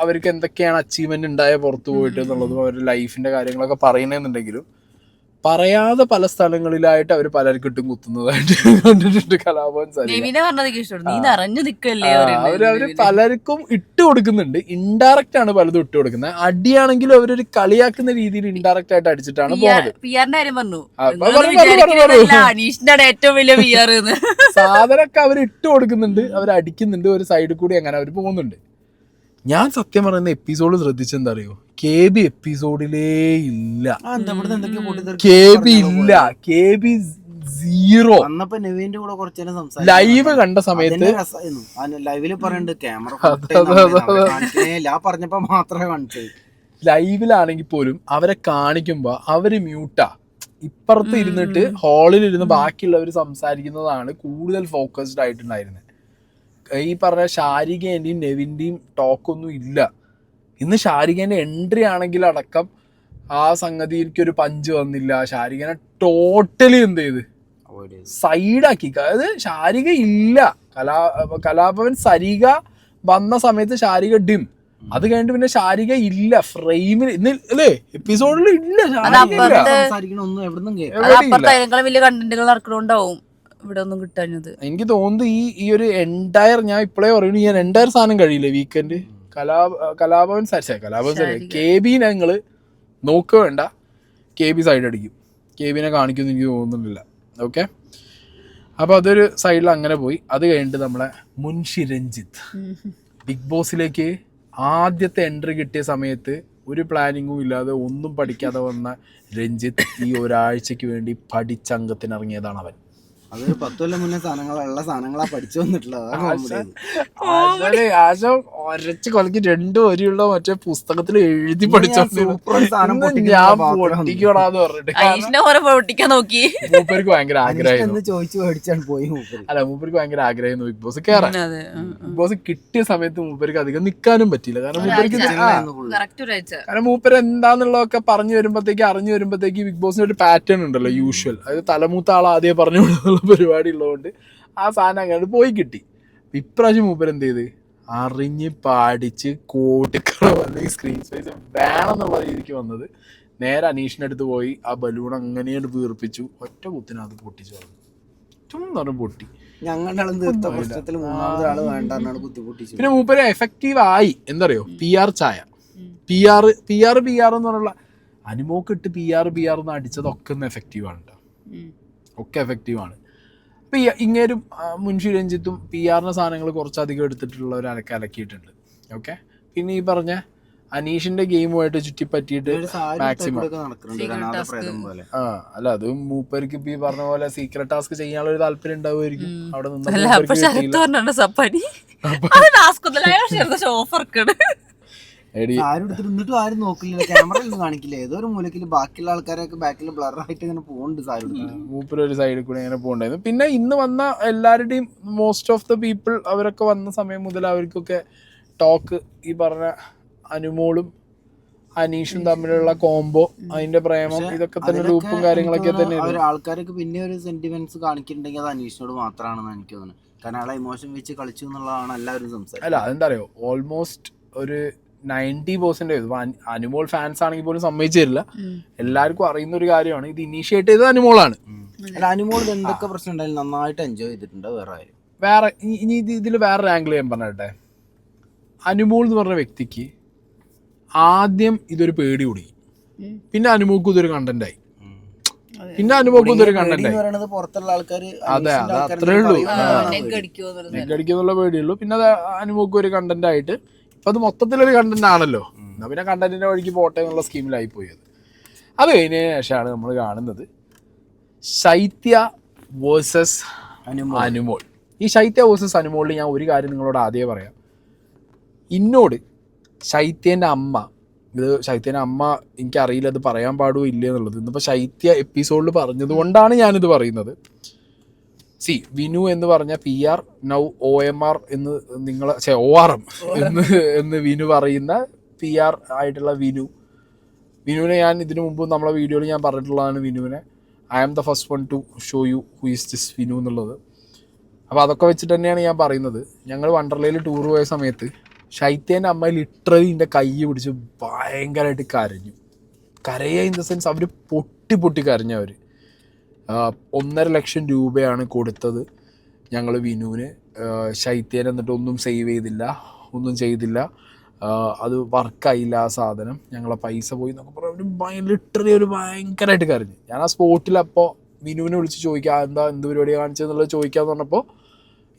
അവർക്ക് എന്തൊക്കെയാണ് അച്ചീവ്മെന്റ് ഉണ്ടായ പുറത്തു പോയിട്ട് എന്നുള്ളതും അവരുടെ ലൈഫിന്റെ കാര്യങ്ങളൊക്കെ പറയണെന്നുണ്ടെങ്കിലും പറയാതെ പല സ്ഥലങ്ങളിലായിട്ട് അവർ പലർക്കും ഇട്ടും കുത്തുന്നതായിട്ട് കണ്ടിട്ടുണ്ട് കലാഭവൻ സരിക. അവര് പലർക്കും ഇട്ട് കൊടുക്കുന്നുണ്ട്, ഇൻഡയറക്റ്റ് ആണ് പലതും ഇട്ട് കൊടുക്കുന്നത്. അടിയാണെങ്കിലും അവരൊരു കളിയാക്കുന്ന രീതിയിൽ ഇൻഡയറക്റ്റ് ആയിട്ട് അടിച്ചിട്ടാണ് സാധനമൊക്കെ അവർ ഇട്ട് കൊടുക്കുന്നുണ്ട്, അവർ അടിക്കുന്നുണ്ട്, ഒരു സൈഡിൽ കൂടി അങ്ങനെ അവർ പോകുന്നുണ്ട്. ഞാൻ സത്യം പറയുന്ന എപ്പിസോഡ് ശ്രദ്ധിച്ചെന്താ അറിയോ, KB എപ്പിസോഡിലേ ഇല്ല, KB ഇല്ല, KB 0. ലൈവ് കണ്ട സമയത്ത് ലൈവില് പറയണ്ട് ക്യാമറ പറഞ്ഞപ്പോ മാത്രമേ കാണിച്ചത്. ലൈവിലാണെങ്കിൽ പോലും അവരെ കാണിക്കുമ്പോ അവര് മ്യൂട്ടാ, ഇപ്പുറത്ത് ഇരുന്നിട്ട് ഹാളിൽ ഇരുന്ന് ബാക്കിയുള്ളവർ സംസാരിക്കുന്നതാണ് കൂടുതൽ ഫോക്കസ്ഡ് ആയിട്ടുണ്ടായിരുന്നത്. ഈ പറഞ്ഞ ഷാരികേന്റെയും നെവിന്റെയും ടോക്കൊന്നും ഇല്ല. ഇന്ന് ഷാരികേന്റെ എൻട്രി ആണെങ്കിൽ അടക്കം ആ സംഗതി എനിക്കൊരു പഞ്ച് വന്നില്ല. ഷാരികനെ ടോട്ടലി എന്ത് ചെയ്ത് സൈഡാക്കി. അതായത് ഷാരിക ഇല്ല. കലാഭവൻ സരിക വന്ന സമയത്ത് ഷാരിക ഡിം, അത് കഴിഞ്ഞിട്ട് പിന്നെ ഷാരിക ഇല്ല ഫ്രെയിമിൽ ഇന്ന് അല്ലേ, എപ്പിസോഡിൽ ഇല്ല. എനിക്ക് തോന്നുന്നു ഈ ഒരു എൻറ്റയർ, ഞാൻ ഇപ്പോഴേ പറയുന്നു, ഈ എൻറ്റയർ സാധനം കഴിയില്ലേ വീക്കെൻഡ് കലാഭവൻ KB ഞങ്ങള് നോക്കുക വേണ്ട, KB സൈഡ് അടിക്കും, KBനെ കാണിക്കുമെന്ന് എനിക്ക് തോന്നുന്നില്ല. ഓക്കെ, അപ്പൊ അതൊരു സൈഡിൽ അങ്ങനെ പോയി. അത് കഴിഞ്ഞിട്ട് നമ്മളെ മുൻഷി രഞ്ജിത്ത് ബിഗ് ബോസിലേക്ക് ആദ്യത്തെ എൻട്രി കിട്ടിയ സമയത്ത് ഒരു പ്ലാനിങ്ങും ഇല്ലാതെ ഒന്നും പഠിക്കാതെ വന്ന രഞ്ജിത്ത് ഈ ഒരാഴ്ചക്ക് വേണ്ടി പഠിച്ചംഗത്തിനിറങ്ങിയതാണ് അവൻ. അത് 10 കൊല്ലം മുന്നേ സാധനങ്ങളാ പഠിച്ചു വന്നിട്ടുള്ളത്. ഒരച്ച് കൊലക്ക് 2 വരിയുള്ള മറ്റേ പുസ്തകത്തിൽ എഴുതി പഠിച്ചോ ഞാൻ പൊട്ടിക്കോടാന്ന് പറഞ്ഞിട്ട് മൂപ്പർക്ക് ഭയങ്കര ആഗ്രഹം ചോദിച്ചു മേടിച്ചാണ് പോയി. അല്ല, മൂപ്പർക്ക് ഭയങ്കര ആഗ്രഹമായിരുന്നു ബിഗ് ബോസ് കയറാൻ. ബിഗ് ബോസ് കിട്ടിയ സമയത്ത് മൂപ്പർക്ക് അധികം നിൽക്കാനും പറ്റിയില്ല. കാരണം മൂപ്പര് എന്താന്നുള്ളതൊക്കെ അറിഞ്ഞു വരുമ്പോഴത്തേക്ക് ബിഗ് ബോസിന് ഒരു പാറ്റേൺ ഉണ്ടല്ലോ യൂഷ്വൽ, അതായത് തലമൂത്ത ആൾ ആദ്യം പറഞ്ഞു വിടുന്നുള്ള പരിപാടി ഉള്ളതുകൊണ്ട് ആ സാധനം അങ്ങനെ പോയി കിട്ടി. ഇപ്രാവശ്യം മൂപ്പര് എന്ത് ചെയ്ത് അറിഞ്ഞ് പാടിച്ച് കോട്ടിക്കള അല്ലെങ്കിൽ സ്ക്രീൻ സ്പേസ് വേണമെന്നുള്ള രീതിക്ക് വന്നത്. നേരെ അനീഷിന്റെ അടുത്ത് പോയി ആ ബലൂൺ അങ്ങനെയാണ് വീർപ്പിച്ചു, ഒറ്റ കുത്തിനത് പൊട്ടിച്ചു പറഞ്ഞു, ചുമ്മാ പൊട്ടി. പിന്നെ മൂപ്പര് എഫക്റ്റീവ് ആയി. എന്തറിയോ, PR ചായ, PR എന്ന് പറഞ്ഞുള്ള അനുമോക്ക് ഇട്ട് PR എന്ന് അടിച്ചതൊക്കെ ഒന്ന് എഫക്റ്റീവാണ് കേട്ടോ, ഒക്കെ എഫക്റ്റീവാണ്. അപ്പൊ ഇങ്ങേരും മുൻഷി രഞ്ജിത്തും PR സാധനങ്ങൾ കുറച്ചധികം എടുത്തിട്ടുള്ള ഒരു അലക്കിയിട്ടുണ്ട്. ഓക്കെ, പിന്നെ ഈ പറഞ്ഞ അനീഷിന്റെ ഗെയിമുമായിട്ട് ചുറ്റിപ്പറ്റിയിട്ട് മാക്സിമം അല്ല, അത് മൂപ്പർക്ക് ഇപ്പൊ ഈ പറഞ്ഞ പോലെ സീക്രട്ട് ടാസ്ക് ചെയ്യാനുള്ള ഒരു താല്പര്യം ഉണ്ടാവുമായിരിക്കും. അവിടെ നിന്ന് എന്നിട്ടും ആരും നോക്കില്ല, ക്യാമറ ഒന്നും കാണിക്കില്ല, ഏതോ ഒരു മൂലക്കില് ബാക്കിയുള്ള ആൾക്കാരൊക്കെ ബാക്കിൽ ബ്ലർ ആയിട്ട് ഇങ്ങനെ പോകുന്നുണ്ട്. മൂപ്പര് ഒരു സൈഡിൽ കൂടെ ഇങ്ങനെ പോകണ്ടായിരുന്നു. പിന്നെ ഇന്ന് വന്ന എല്ലാവരുടെയും മോസ്റ്റ് ഓഫ് ദ പീപ്പിൾ അവരൊക്കെ വന്ന സമയം മുതൽ അവർക്കൊക്കെ ടോക്ക് ഈ പറഞ്ഞ അനുമോളും അനീഷും തമ്മിലുള്ള കോംബോ, അതിന്റെ പ്രേമം, ഇതൊക്കെ തന്നെ ലൂപ്പും കാര്യങ്ങളൊക്കെ തന്നെ. ആൾക്കാരൊക്കെ പിന്നെ ഒരു സെന്റിമെന്റ്സ് കാണിക്കുന്നുണ്ടെങ്കിൽ അത് അനീഷിനോട് മാത്രമാണെന്ന് എനിക്ക് തോന്നുന്നു. കാരണം അയാളെ ഇമോഷൻ വെച്ച് കളിച്ചു എന്നുള്ളതാണ് എല്ലാവരും സംസാരിക്കുന്നത്. അല്ല, അതെന്താ അറിയോ, ഓൾമോസ്റ്റ് ഒരു 90% അനുമോൾ ഫാൻസ് ആണെങ്കിൽ പോലും സമ്മതിച്ചു തരില്ല. എല്ലാവർക്കും അറിയുന്ന ഒരു കാര്യമാണ്, ഇത് ഇനീഷ്യേറ്റ് ചെയ്തത് അനുമോളാണ്. അല്ല, അനുമോൾ എന്തൊക്കെ പ്രശ്നം ഉണ്ടായാലും നന്നായിട്ട് എൻജോയ് ചെയ്തിട്ടുണ്ട്. വേറെ ഇനി ഇതിൽ വേറൊരു ആംഗിൾ ഞാൻ പറഞ്ഞിട്ടെ, അനുമോൾ എന്ന് പറഞ്ഞ വ്യക്തിക്ക് ആദ്യം ഇതൊരു പേടി കുടുങ്ങി, പിന്നെ അനുമോക്കും ഇതൊരു കണ്ടന്റായി, പിന്നെ അനുമോക്കും ഇതൊരു കണ്ടന്റായി. അതെ, അത് അത്രേ ഉള്ളൂ, നെഗടിക്കുന്നുള്ള പേടിയുള്ളൂ. പിന്നെ അത് അനുമോക്കും ഒരു കണ്ടന്റ് ആയിട്ട് ഇപ്പൊ അത് മൊത്തത്തിലൊരു കണ്ടന്റ് ആണല്ലോ, എന്നാ പിന്നെ കണ്ടന്റിന്റെ വഴിക്ക് പോട്ടെ എന്നുള്ള സ്കീമിലായി പോയത്. അത് കഴിഞ്ഞതിന് ശേഷമാണ് നമ്മൾ കാണുന്നത് ശൈത്യ വേഴ്സസ് അനുമോൾ. ഈ ശൈത്യ വേഴ്സസ് അനുമോളിൽ ഞാൻ ഒരു കാര്യം നിങ്ങളോട് ആദ്യമേ പറയാം. ഇന്നോട് ശൈത്യൻ്റെ അമ്മ ഇത് ശൈത്യൻ്റെ അമ്മ എനിക്കറിയില്ല അത് പറയാൻ പാടുമോ ഇല്ല എന്നുള്ളത്. ഇന്നിപ്പോൾ ശൈത്യ എപ്പിസോഡിൽ പറഞ്ഞത് കൊണ്ടാണ് ഞാനിത് പറയുന്നത്. വിനു എന്ന് പറഞ്ഞ PR നൗ OMR എന്ന് നിങ്ങൾ ORM എന്ന് വിനു പറയുന്ന PR ആയിട്ടുള്ള വിനുവിനെ ഞാൻ ഇതിനു മുമ്പ് നമ്മളെ വീഡിയോയിൽ ഞാൻ പറഞ്ഞിട്ടുള്ളതാണ്. വിനുവിനെ I am the first one to show you who is this Vinu എന്നുള്ളത്. അപ്പോൾ അതൊക്കെ വെച്ചിട്ട് തന്നെയാണ് ഞാൻ പറയുന്നത്. ഞങ്ങൾ വണ്ടർലയിൽ ടൂർ പോയ സമയത്ത് ശൈത്യൻ്റെ അമ്മ ലിറ്ററലി എൻ്റെ കൈ പിടിച്ച് ഭയങ്കരമായിട്ട് കരയുക ഇൻ ദ സെൻസ് അവർ പൊട്ടി കരഞ്ഞവർ. 1.5 ലക്ഷം രൂപയാണ് കൊടുത്തത് ഞങ്ങൾ വിനുവിന്. ശൈത്യൻ എന്നിട്ട് ഒന്നും സേവ് ചെയ്തില്ല, ഒന്നും ചെയ്തില്ല, അത് വർക്കായില്ല ആ സാധനം, ഞങ്ങളെ പൈസ പോയി എന്നൊക്കെ പറഞ്ഞാൽ ലിറ്ററലി ഒരു ഭയങ്കരമായിട്ട് കരഞ്ഞു. ഞാൻ ആ സ്പോട്ടിൽ അപ്പോൾ വിനുവിനെ വിളിച്ച് ചോദിക്കുക എന്ത് പരിപാടി കാണിച്ചതെന്നുള്ളത് ചോദിക്കാമെന്ന് പറഞ്ഞപ്പോൾ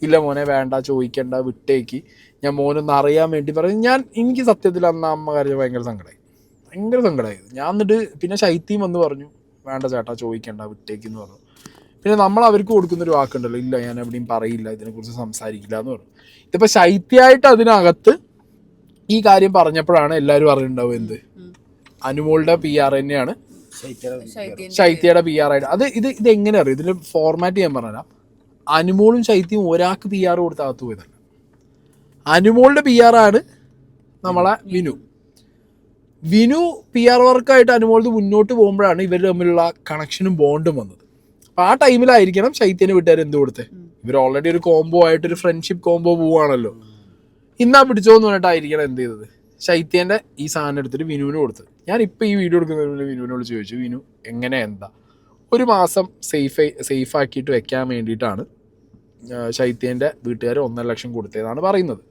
ഇല്ല മോനെ വേണ്ട ചോദിക്കണ്ട വിട്ടേക്ക്, ഞാൻ മോനൊന്ന് അറിയാൻ വേണ്ടി പറഞ്ഞു. എനിക്ക് സത്യത്തിൽ അന്ന് അമ്മ കരഞ്ഞ ഭയങ്കര സങ്കടമായി. ഞാൻ എന്നിട്ട് പിന്നെ ശൈത്യം വന്ന് പറഞ്ഞു വേണ്ട ചേട്ടാ ചോദിക്കണ്ട വിട്ടേക്ക് എന്ന് പറഞ്ഞു. പിന്നെ നമ്മൾ അവർക്ക് കൊടുക്കുന്നൊരു വാക്കുണ്ടല്ലോ, ഇല്ല ഞാൻ എവിടെയും പറയില്ല, ഇതിനെക്കുറിച്ച് സംസാരിക്കില്ല എന്ന് പറഞ്ഞു. ഇതിപ്പോൾ ശൈത്യമായിട്ട് അതിനകത്ത് ഈ കാര്യം പറഞ്ഞപ്പോഴാണ് എല്ലാവരും അറിഞ്ഞിട്ടുണ്ടാവും എന്ത് അനുമോളുടെ PR തന്നെയാണ് ശൈത്യയുടെ PR ആയിട്ട്. ഇത് എങ്ങനെ അറിയും? ഇതിൻ്റെ ഫോർമാറ്റ് ഞാൻ പറഞ്ഞുതരാം. അനുമോളും ശൈത്യവും ഒരാൾക്ക് PR കൊടുത്തകത്ത് പോയതല്ല. അനുമോളുടെ PR ആണ് നമ്മളെ വിനു PR വർക്കായിട്ട് അനുമോളത് മുന്നോട്ട് പോകുമ്പോഴാണ് ഇവർ തമ്മിലുള്ള കണക്ഷനും ബോണ്ടും വന്നത്. അപ്പോൾ ആ ടൈമിലായിരിക്കണം ശൈത്യന് വീട്ടുകാർ എന്ത് കൊടുത്തേ. ഇവർ ഓൾറെഡി ഒരു കോംബോ ആയിട്ട് ഒരു ഫ്രണ്ട്ഷിപ്പ് കോംബോ പോവുകയാണല്ലോ. ഇന്നാ പിടിച്ചോന്ന് പറഞ്ഞിട്ടായിരിക്കണം എന്ത് ചെയ്തത്, ശൈത്യൻ്റെ ഈ സാധനം എടുത്തിട്ട് വിനുവിന് കൊടുത്തത്. ഞാൻ ഇപ്പോൾ ഈ വീഡിയോ എടുക്കുന്നതിന് വിനുവിനോട് ചോദിച്ചു വിനു എങ്ങനെ എന്താ 1 മാസം സേഫ് ആക്കിയിട്ട് വെക്കാൻ വേണ്ടിയിട്ടാണ് ശൈത്യൻ്റെ വീട്ടുകാർ 1.5 ലക്ഷം കൊടുത്തതെന്നാണ് പറയുന്നത്.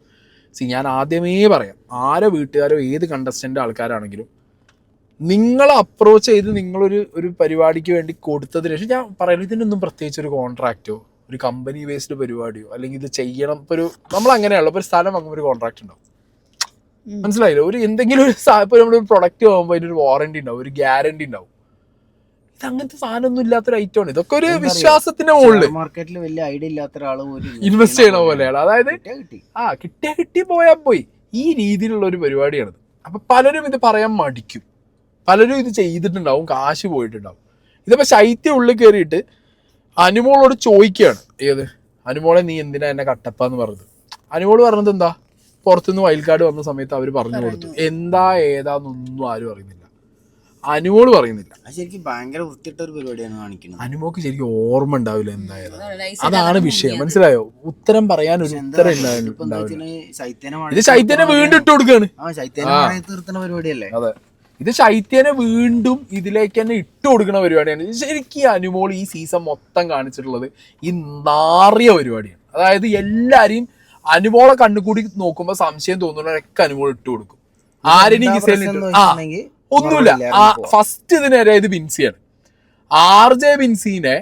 ഞാൻ ആദ്യമേ പറയാം, ആരെ വീട്ടുകാരോ ഏത് കണ്ടസ്റ്റൻ്റ് ആൾക്കാരാണെങ്കിലും നിങ്ങളെ അപ്രോച്ച് ചെയ്ത് നിങ്ങളൊരു പരിപാടിക്ക് വേണ്ടി കൊടുത്തതിന് ശേഷം ഞാൻ പറയുന്നത് ഇതിനൊന്നും പ്രത്യേകിച്ച് ഒരു കോൺട്രാക്റ്റോ ഒരു കമ്പനി ബേസ്ഡ് പരിപാടിയോ അല്ലെങ്കിൽ ഇത് ചെയ്യണം ഇപ്പോൾ നമ്മൾ അങ്ങനെയുള്ള ഇപ്പോൾ ഒരു സ്ഥലം വാങ്ങുമ്പോൾ ഒരു കോൺട്രാക്ട് ഉണ്ടാവും, മനസ്സിലായില്ലോ. എന്തെങ്കിലും ഇപ്പോൾ നമ്മളൊരു പ്രൊഡക്റ്റ് വാങ്ങുമ്പോൾ അതിനൊരു വാറണ്ടി ഉണ്ടാവും, ഒരു ഗ്യാരണ്ടി ഉണ്ടാവും. ഇത് അങ്ങനത്തെ സാധനമൊന്നും ഇല്ലാത്തൊരു ഐറ്റമാണ്. ഇതൊക്കെ ഒരു വിശ്വാസത്തിന്റെ മുകളിൽ മാർക്കറ്റിൽ വലിയ ഐഡിയ ഇല്ലാത്ത ഒരാൾ ഇൻവെസ്റ്റ് ചെയ്യണ പോലെയാണ്. അതായത് കിട്ടി പോയാൽ പോയി ഈ രീതിയിലുള്ള ഒരു പരിപാടിയാണിത്. അപ്പൊ പലരും ഇത് പറയാൻ മടിക്കും, പലരും ഇത് ചെയ്തിട്ടുണ്ടാവും, കാശ് പോയിട്ടുണ്ടാവും. ഇതിപ്പോ ശൈത്യം ഉള്ളിൽ കയറിയിട്ട് അനുമോളോട് ചോദിക്കുകയാണ്, അനുമോളെ നീ എന്തിനാ എന്നെ കട്ടപ്പാന്ന് പറഞ്ഞത്. അനുമോള് പറഞ്ഞത് എന്താ, പുറത്തുനിന്ന് വൈൽഡ് കാർഡ് വന്ന സമയത്ത് അവർ പറഞ്ഞു കൊടുത്തു. എന്താ ഏതാന്നൊന്നും ആരും അറിയുന്നില്ല, അനുമോള് പറയുന്നില്ല. ശരിക്കും ഭയങ്കര വൃത്തിയിട്ട ഒരു പരിപാടിയാണ് കാണിക്കുന്നത്. അനുമോക്ക് ശരിക്കും ഓർമ്മ ഉണ്ടാവില്ല എന്തായാലും, അതാണ് വിഷയം. മനസ്സിലായോ? ഉത്തരം പറയാൻ ഒരു ഉത്തരം ഉണ്ടാവില്ല. ഇത് ശൈത്യനെ വീണ്ടും ഇട്ട് കൊടുക്കുകയാണ്. പരിപാടിയല്ലേ അതെ, ഇത് ശൈത്യനെ വീണ്ടും ഇതിലേക്ക് തന്നെ ഇട്ട് കൊടുക്കുന്ന പരിപാടിയാണ്. ശരിക്കും അനുമോൾ ഈ സീസൺ മൊത്തം കാണിച്ചിട്ടുള്ളത് ഈ നാറിയ പരിപാടിയാണ്. അതായത് എല്ലാരെയും അനുമോളെ കണ്ണുകൂടി നോക്കുമ്പോ സംശയം തോന്നുന്നവരൊക്കെ അനുമോൾ ഇട്ട് കൊടുക്കും. ആരെയും ഒന്നുമില്ല. ഫസ്റ്റ് ഇതിനേരെ ഇത് വിൻസിയാണ്. RJ വിൻസിനെ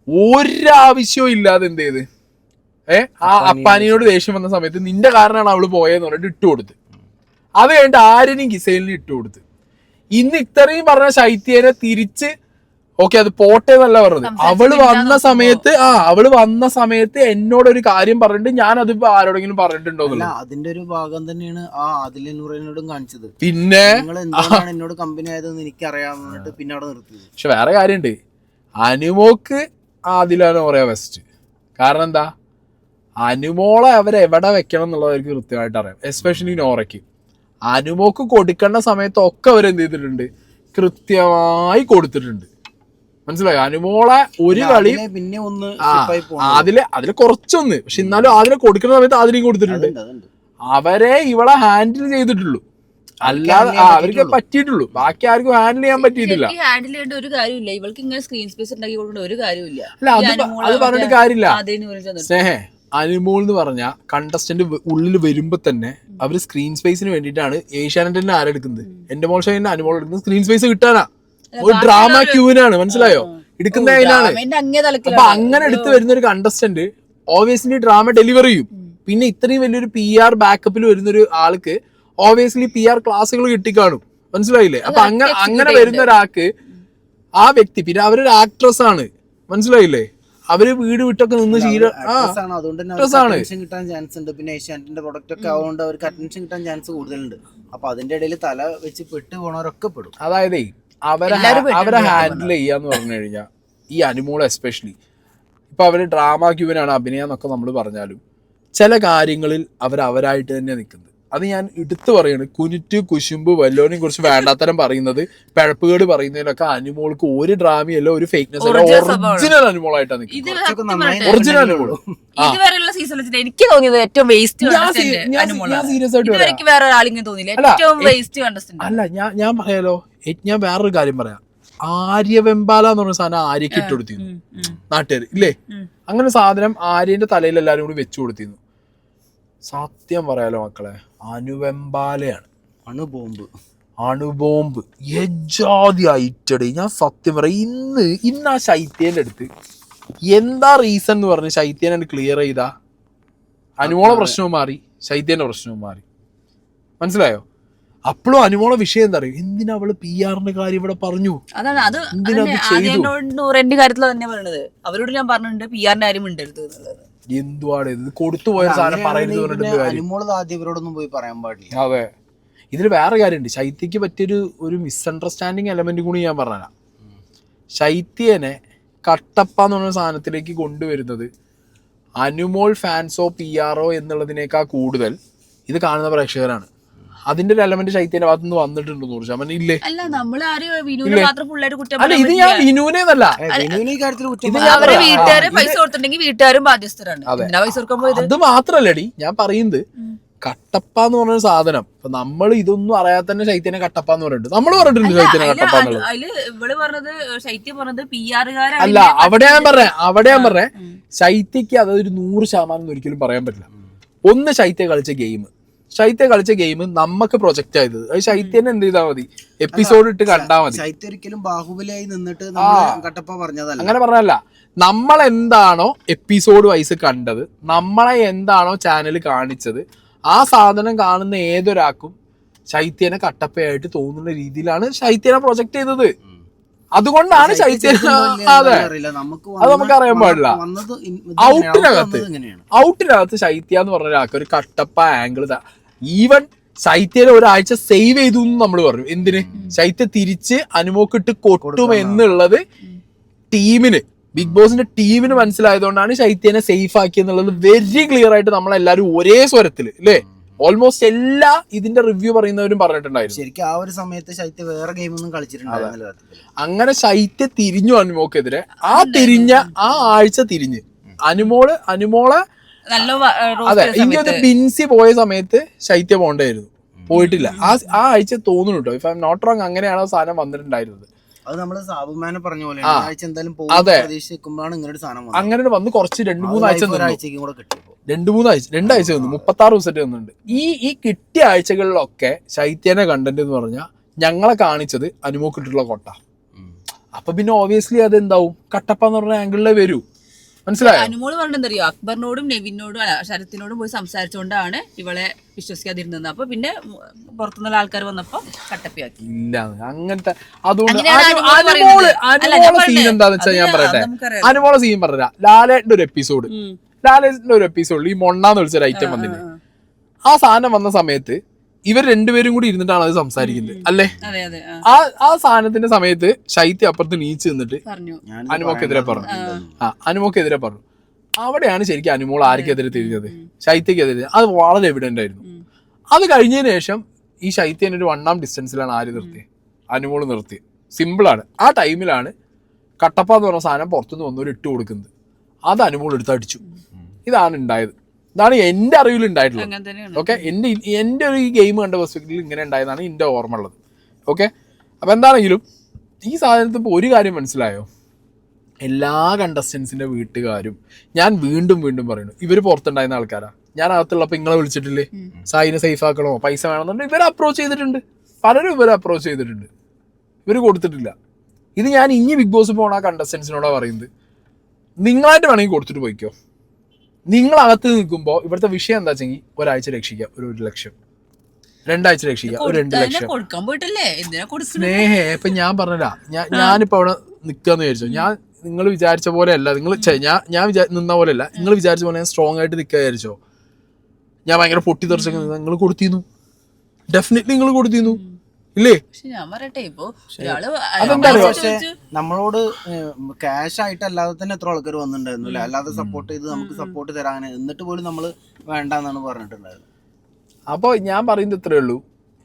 ഒരാവശ്യവും ഇല്ലാതെ എന്ത് ചെയ്ത് ആ അപ്പാനിയോട് ദേഷ്യം വന്ന സമയത്ത് നിന്റെ കാരണമാണ് അവള് പോയെന്ന് പറഞ്ഞിട്ട് ഇട്ട് കൊടുത്ത്. അത് കഴിഞ്ഞിട്ട് ആരെയും ഗിസൈലിന് ഇട്ട് കൊടുത്ത്. ഇന്ന് ഇത്രയും പറഞ്ഞ ശൈത്യനെ തിരിച്ച് അത് പോട്ടെ എന്നല്ല പറഞ്ഞത്. അവള് വന്ന സമയത്ത് എന്നോടൊരു കാര്യം പറഞ്ഞിട്ട് ഞാൻ അതിപ്പോ ആരോടെങ്കിലും പറഞ്ഞിട്ടുണ്ടോ? അതിന്റെ ഒരു ഭാഗം തന്നെയാണ് ആദില നൂറിനോടും കാണിച്ചത്. പിന്നെ എന്നോട് കമ്പനി ആയതെന്ന് എനിക്കറിയാമെന്നിട്ട് പിന്നെ അവിടെ നിർത്തി. പക്ഷെ വേറെ കാര്യമുണ്ട്, അനുമോക്ക് ആദിലാണ് പറയാ ബെസ്റ്റ്. കാരണം എന്താ, അനുമോളെ അവരെവിടെ വെക്കണം എന്നുള്ളത് അവർക്ക് കൃത്യമായിട്ട് അറിയാം. എസ്പെഷ്യലി നോറയ്ക്ക് അനുമോക്ക് കൊടുക്കേണ്ട സമയത്തൊക്കെ അവരെന്ത് ചെയ്തിട്ടുണ്ട്, കൃത്യമായി കൊടുത്തിട്ടുണ്ട്. മനസ്സിലായോ? അനുമോളെ ഒരു കളി പിന്നെ ഒന്ന് അതില് കുറച്ചൊന്ന്, പക്ഷെ എന്നാലും അതിനെ കൊടുക്കുന്ന സമയത്ത് അതിലേക്ക് കൊടുത്തിട്ടുണ്ട്. അവരെ ഇവിടെ ഹാൻഡിൽ ചെയ്തിട്ടുള്ളൂ, അല്ലാതെ അവർക്ക് പറ്റിയിട്ടുള്ളൂ. ബാക്കി ആർക്കും ഹാൻഡിൽ ചെയ്യാൻ പറ്റിയിട്ടില്ല. ഹാൻഡിൽ ചെയ്യേണ്ട ഒരു കാര്യമില്ല, ഇവൾക്ക് ഇങ്ങനെ സ്ക്രീൻ സ്പേസ് ഉണ്ടാക്കി കൊടുക്കേണ്ട ഒരു കാര്യമില്ല. അത് പറഞ്ഞിട്ട് കാര്യമില്ല സ്നേഹേ. അനുമോൾ എന്ന് പറഞ്ഞ കണ്ടസ്റ്റന്റ് ഉള്ളിൽ വരുമ്പോ തന്നെ അവര് സ്ക്രീൻ സ്പേസിന് വേണ്ടിയിട്ടാണ് ഏഷ്യാനെറ്റിന്റെ ആരെടുക്കുന്നത്. എന്റെ മോൾ ഷൈൻ്റെ അനുമോൾ എടുക്കുന്നത് സ്ക്രീൻ സ്പേസ് കിട്ടാനാ, ഒരു ഡ്രാമ ക്യൂവിനാണ്. മനസ്സിലായോ? എടുക്കുന്ന അതിനാണ്. അപ്പൊ അങ്ങനെ എടുത്തു വരുന്ന ഒരു കണ്ടസ്റ്റന്റ് ഓബിയസ്ലി ഡ്രാമ ഡെലിവർ ചെയ്യും. പിന്നെ ഇത്രയും വലിയൊരു PR ബാക്കപ്പിൽ വരുന്നൊരു ആൾക്ക് ഓബിയസ്ലി PR ക്ലാസ്സുകൾ കിട്ടിക്കാണും. മനസ്സിലായില്ലേ? അപ്പൊ അങ്ങനെ വരുന്ന ഒരാൾക്ക് ആ വ്യക്തി, പിന്നെ അവരൊരു ആക്ട്രസ് ആണ്, മനസ്സിലായില്ലേ? അവര് വീട് വിട്ടൊക്കെ നിന്ന് actress ആണ്, അതുകൊണ്ട് തന്നെ അവർക്ക് attention കിട്ടാൻ ചാൻസ് ഉണ്ട്. പിന്നെ ഏഷ്യാനെറ്റിന്റെ പ്രൊഡക്റ്റ് ഒക്കെ ആവുകൊണ്ട് അവർക്ക് അറ്റൻഷൻ കിട്ടാൻ ചാൻസ് കൂടുതലുണ്ട്. അപ്പൊ അതിന്റെ ഇടയിൽ തല വെച്ച് പെട്ട് പോണവരൊക്കെ പെടും. അതായത് അവരെ ഹാൻഡിൽ ചെയ്യാന്ന് പറഞ്ഞു കഴിഞ്ഞാൽ ഈ അനുമോൾ എസ്പെഷ്യലി ഇപ്പൊ അവര് ഡ്രാമ ക്യൂവിനാണ് അഭിനയം എന്നൊക്കെ നമ്മൾ പറഞ്ഞാലും ചില കാര്യങ്ങളിൽ അവരായിട്ട് തന്നെ നിൽക്കുന്നത്. അത് ഞാൻ എടുത്തു പറയാണ്. കുനിറ്റ് കുശുമ്പ് വല്ലോനെയും കുറിച്ച് വേണ്ടാത്തരം പറയുന്നത്, പിഴപ്പുകേട് പറയുന്നതിലൊക്കെ അനുമോൾക്ക് ഒരു ഡ്രാമയല്ല, ഒരു ഫേക്ക്നെസ് അല്ല, ഒറിജിനൽ അനുമോളായിട്ടാണ് നിൽക്കുന്നത്. ഒറിജിനൽ അനുമോൾ ഇതുവരെയുള്ള സീസണിൽ എനിക്ക് തോന്നിയത് ഏറ്റവും വേസ്റ്റ് വേറെ ആളിങ്ങനെ തോന്നിയില്ല, ഏറ്റവും വേസ്റ്റ് കണ്ടസ്റ്റന്റ്. അല്ല ഞാൻ പറയാലോ, ഞാൻ വേറൊരു കാര്യം പറയാം. ആര്യവെമ്പാല എന്ന് പറഞ്ഞ സാധനം ആര്യക്ക് ഇട്ട് കൊടുത്തിരുന്നു നാട്ടുകാർ ഇല്ലേ. അങ്ങനെ സാധനം ആര്യന്റെ തലയിൽ എല്ലാരും കൂടി വെച്ചു കൊടുത്തിരുന്നു. സത്യം പറയാലോ മക്കളെ, അനുവെമ്പാലയാണ് അണുബോംബ് യജാതി ഐറ്റഡ്. ഞാൻ സത്യം പറയാം, ഇന്ന് ആ ശൈത്യന്റെ അടുത്ത് എന്താ റീസൺ എന്ന് പറഞ്ഞ് ശൈത്യനെ ക്ലിയർ ചെയ്താ അനുമോളെ പ്രശ്നവും മാറി, ശൈത്യന്റെ പ്രശ്നവും മാറി. മനസ്സിലായോ? അപ്പോഴും അനുമോളെ വിഷയം എന്താ അറിയോ, എന്തിനാ അവള് PR-ന്റെ കാര്യം ഇവിടെ പറഞ്ഞു, അതാണ് അത് നൂറിന്റെ കാര്യത്തിൽ തന്നെ പറയണത്. അവരോട് ഞാൻ പറഞ്ഞിട്ടുണ്ട് PR-ന്റെ കാര്യം മിണ്ടരുത് എന്നുള്ളത്. എന്തുവാണ് ഇത് കൊടുത്തുപോയ സാധനം പറയുന്നത് പറഞ്ഞിട്ട് ഇവരോടൊന്നും പോയി പറയാൻ പാടില്ല. അതെ. ഇതിൽ വേറെ കാര്യമുണ്ട്. ശൈത്യക്ക് പറ്റിയൊരു മിസ്അണ്ടർസ്റ്റാൻഡിങ് എലമെന്റ് കൂടി ഞാൻ പറഞ്ഞുതരാം. ശൈത്യനെ കട്ടപ്പ എന്ന് പറഞ്ഞ സാധനത്തിലേക്ക് കൊണ്ടുവരുന്നത് അനുമോൾ ഫാൻസോ PR-ഓ എന്നുള്ളതിനേക്കാൾ കൂടുതൽ ഇത് കാണുന്ന പ്രേക്ഷകരാണ്. അതിന്റെ ഒരു എലമെന്റ് ശൈത്യന്റെ ഭാഗത്ത് നിന്ന് വന്നിട്ടുണ്ട് 100% ഇല്ലേ? അല്ല ഇത് ഞാൻ വിനുവിനേന്നല്ല, അവരെ വീട്ടുകാരെ പൈസ കൊടുത്തിട്ടുണ്ടെങ്കിൽ വീട്ടുകാരും ബാധ്യസ്ഥരാണ്. അത് മാത്രല്ലടി ഞാൻ പറയുന്നത്. കട്ടപ്പ എന്ന് പറഞ്ഞ സാധനം ഇപ്പൊ നമ്മൾ ഇതൊന്നും അറിയാതെ തന്നെ ശൈത്യനെ കട്ടപ്പ എന്ന് പറഞ്ഞിട്ടുണ്ട്. നമ്മൾ പറഞ്ഞിട്ടുണ്ട് ശൈത്യനെ കട്ടപ്പ എന്നുള്ളത്. അല്ല അവിടെ ഞാൻ പറഞ്ഞേ ശൈത്യക്ക് അതൊരു 100% ഒരിക്കലും പറയാൻ പറ്റില്ല. ഒന്ന് ശൈത്യ കളിച്ച ഗെയിം നമുക്ക് പ്രൊജക്ട് ചെയ്തത്. അത് ശൈത്യനെ എന്ത് ചെയ്താൽ മതി, എപ്പിസോഡ് ഇട്ട് കണ്ടാ മതി. ശൈത്യ ഒരിക്കലും ബാഹുബലിയായി നിന്നിട്ട് കട്ടപ്പ പറഞ്ഞതല്ല, അങ്ങനെ പറഞ്ഞല്ല. നമ്മളെന്താണോ എപ്പിസോഡ് വൈസ് കണ്ടത്, നമ്മളെ എന്താണോ ചാനൽ കാണിച്ചത്, ആ സാധനം കാണുന്ന ഏതൊരാൾക്കും ശൈത്യനെ കട്ടപ്പയായിട്ട് തോന്നുന്ന രീതിയിലാണ് ശൈത്യനെ പ്രൊജക്ട് ചെയ്തത്. അതുകൊണ്ടാണ് ശൈത്യൻ. അതെ, അത് നമുക്ക് അറിയാൻ പാടില്ല. ഔട്ടിനകത്ത് ശൈത്യ എന്ന് പറഞ്ഞ ഒരാൾക്ക് ഒരു കട്ടപ്പ ആംഗിൾ, ഈവൻ ശൈത്യനെ ഒരാഴ്ച സേവ് ചെയ്തു എന്ന് നമ്മൾ പറഞ്ഞു. എന്തിന്? ശൈത്യ തിരിച്ച് അനുമോക്കിട്ട് കൊട്ടും എന്നുള്ളത് ടീമിന്, ബിഗ് ബോസിന്റെ ടീമിന് മനസ്സിലായതുകൊണ്ടാണ് ശൈത്യനെ സേഫ് ആക്കി എന്നുള്ളത് വെരി ക്ലിയർ ആയിട്ട് നമ്മളെല്ലാരും ഒരേ സ്വരത്തിൽ അല്ലേ, ഓൾമോസ്റ്റ് എല്ലാ ഇതിന്റെ റിവ്യൂ പറയുന്നവരും പറഞ്ഞിട്ടുണ്ടായിരുന്നു. ശരിക്കും ആ ഒരു സമയത്ത് ശൈത്യ വേറെ ഗെയിം ഒന്നും കളിച്ചിട്ടുണ്ടായിരുന്നില്ല. അങ്ങനെ ശൈത്യ തിരിഞ്ഞു അനുമോക്കെതിരെ. ആ ആഴ്ച തിരിഞ്ഞ് അനുമോളെ അതെ, ഇങ്ങനെ ബിൻസി പോയ സമയത്ത് ശൈത്യ പോണ്ടായിരുന്നു, പോയിട്ടില്ല. ആ ആഴ്ച തോന്നുന്നു കേട്ടോ, if I'm not wrong, അങ്ങനെയാണ് സാധനം വന്നിട്ടുണ്ടായിരുന്നത്. അത് നമ്മള് സാബുമാനെ പറഞ്ഞ പോലെ അങ്ങനെ വന്ന് കുറച്ച് 2-3 ആഴ്ച 2-3 ആഴ്ച വന്നു, 36 ദിവസമായിട്ട് വന്നിട്ടുണ്ട്. ഈ കിട്ടിയ ആഴ്ചകളിലൊക്കെ ശൈത്യന്റെ കണ്ടന്റ് എന്ന് പറഞ്ഞാൽ ഞങ്ങളെ കാണിച്ചത് അനുമോക്കിട്ടുള്ള കൊട്ട. അപ്പൊ പിന്നെ ഓബിയസ്ലി അത് എന്താവും, കട്ടപ്പ എന്ന് പറഞ്ഞ ആംഗിളിലേ വരൂ. മനസ്സിലായോ? അനുമോള് പറഞ്ഞെന്തറിയോ, അക്ബറിനോടും നെവിനോടും ശരത്തിനോടും പോയി സംസാരിച്ചുകൊണ്ടാണ് ഇവളെ വിശ്വസിക്കാതിരുന്നത്. അപ്പൊ പിന്നെ പുറത്തുനിന്നുള്ള ആൾക്കാർ വന്നപ്പോ കട്ടപ്പിയാക്കി. ഇല്ല അങ്ങനത്തെ. അതുകൊണ്ട് അനുമോളെ സീൻ എന്താന്ന് വെച്ചാൽ ഞാൻ പറയട്ടെ, അനുമോളെ സീൻ പറഞ്ഞ ലാലേട്ടന്റെ ഒരു എപ്പിസോഡിൽ ഈ മൊണ്ണാന്ന് വിളിച്ചൊരു ഐറ്റം വന്നില്ലേ, ആ സാധനം വന്ന സമയത്ത് ഇവർ രണ്ടുപേരും കൂടി ഇരുന്നിട്ടാണ് അത് സംസാരിക്കുന്നത് അല്ലേ. ആ സാധനത്തിന്റെ സമയത്ത് ശൈത്യ അപ്പുറത്ത് നീച്ച് നിന്നിട്ട് അനുമോക്കെതിരെ പറഞ്ഞു. അവിടെയാണ് ശരിക്കും അനുമോൾ ആർക്കെതിരെ തിരിഞ്ഞത്, ശൈത്യക്കെതിരെ. അത് വളരെ എവിഡന്റ് ആയിരുന്നു. അത് കഴിഞ്ഞതിന് ശേഷം ഈ ശൈത്യന് ഒരു 1 ഡിസ്റ്റൻസിലാണ് ആര് നിർത്തിയത്, അനുമോൾ നിർത്തിയത്. സിമ്പിളാണ്. ആ ടൈമിലാണ് കട്ടപ്പ എന്ന് പറഞ്ഞ സാധനം പുറത്തുനിന്ന് വന്നവർ ഇട്ട് കൊടുക്കുന്നത്. അത് അനുമോൾ എടുത്ത് അടിച്ചു. ഇതാണ് ഉണ്ടായത്. ഇതാണ് എന്റെ അറിവിൽ ഉണ്ടായിട്ടുള്ളത്. ഓക്കെ, എന്റെ ഒരു ഈ ഗെയിം കണ്ട പെർസ്പെക്റ്റീവിൽ ഇങ്ങനെ ഉണ്ടായതാണ് എന്റെ ഓർമ്മ ഉള്ളത്. ഓക്കെ, അപ്പൊ എന്താണെങ്കിലും ഈ സാധനത്തിൽ ഇപ്പോൾ ഒരു കാര്യം മനസ്സിലായോ, എല്ലാ കണ്ടസ്റ്റൻസിന്റെ വീട്ടുകാരും, ഞാൻ വീണ്ടും പറയുന്നു, ഇവര് പുറത്തുണ്ടായിരുന്ന ആൾക്കാരാ. ഞാൻ അകത്തുള്ളപ്പോ നിങ്ങളെ വിളിച്ചിട്ടില്ലേ, സായിനെ സേഫ് ആക്കണോ, പൈസ വേണമെന്നുണ്ടെങ്കിൽ ഇവരെ അപ്രോച്ച് ചെയ്തിട്ടുണ്ട്. പലരും ഇവരെ അപ്രോച്ച് ചെയ്തിട്ടുണ്ട്, ഇവര് കൊടുത്തിട്ടില്ല. ഇത് ഞാൻ ഇനി ബിഗ് ബോസ് പോണ ആ കണ്ടസ്റ്റൻസിനോടാ പറയുന്നത്, നിങ്ങളായിട്ട് വേണമെങ്കിൽ കൊടുത്തിട്ട് പോയിക്കോ. നിങ്ങളകത്ത് നിൽക്കുമ്പോൾ ഇവിടുത്തെ വിഷയം എന്താ വെച്ചെങ്കിൽ ഒരാഴ്ച രക്ഷിക്കാം 1 ലക്ഷം, 2 ആഴ്ച രക്ഷിക്കാം 2 ലക്ഷം. സ്നേഹേ ഇപ്പൊ ഞാൻ പറഞ്ഞില്ല, ഞാനിപ്പോ അവിടെ നിൽക്കാന്ന് വിചാരിച്ചോ, ഞാൻ നിങ്ങൾ വിചാരിച്ച പോലെ അല്ല. നിങ്ങൾ ഞാൻ നിന്ന പോലെ അല്ല. നിങ്ങൾ വിചാരിച്ച പോലെ ഞാൻ സ്ട്രോങ് ആയിട്ട് നിൽക്കുക വിചാരിച്ചോ? ഞാൻ ഭയങ്കര പൊട്ടിത്തെറിച്ചൊക്കെ നിങ്ങൾ കൊടുത്തിരുന്നു. ഡെഫിനറ്റ്ലി നിങ്ങൾ കൊടുത്തിരുന്നു ഇല്ലേ? ഞാൻ പറയട്ടെ, ഇപ്പൊ പക്ഷെ നമ്മളോട് ക്യാഷ് ആയിട്ട് അല്ലാതെ തന്നെ എത്ര ആൾക്കാർ വന്നിട്ടുണ്ടായിരുന്നില്ല, അല്ലാതെ സപ്പോർട്ട് ചെയ്ത് നമുക്ക് സപ്പോർട്ട് തരാൻ, എന്നിട്ട് പോലും നമ്മള് വേണ്ടെന്നാണ് പറഞ്ഞിട്ടുണ്ടായത്. അപ്പോൾ ഞാൻ പറയുന്നത് ഇത്രയേ ഉള്ളൂ,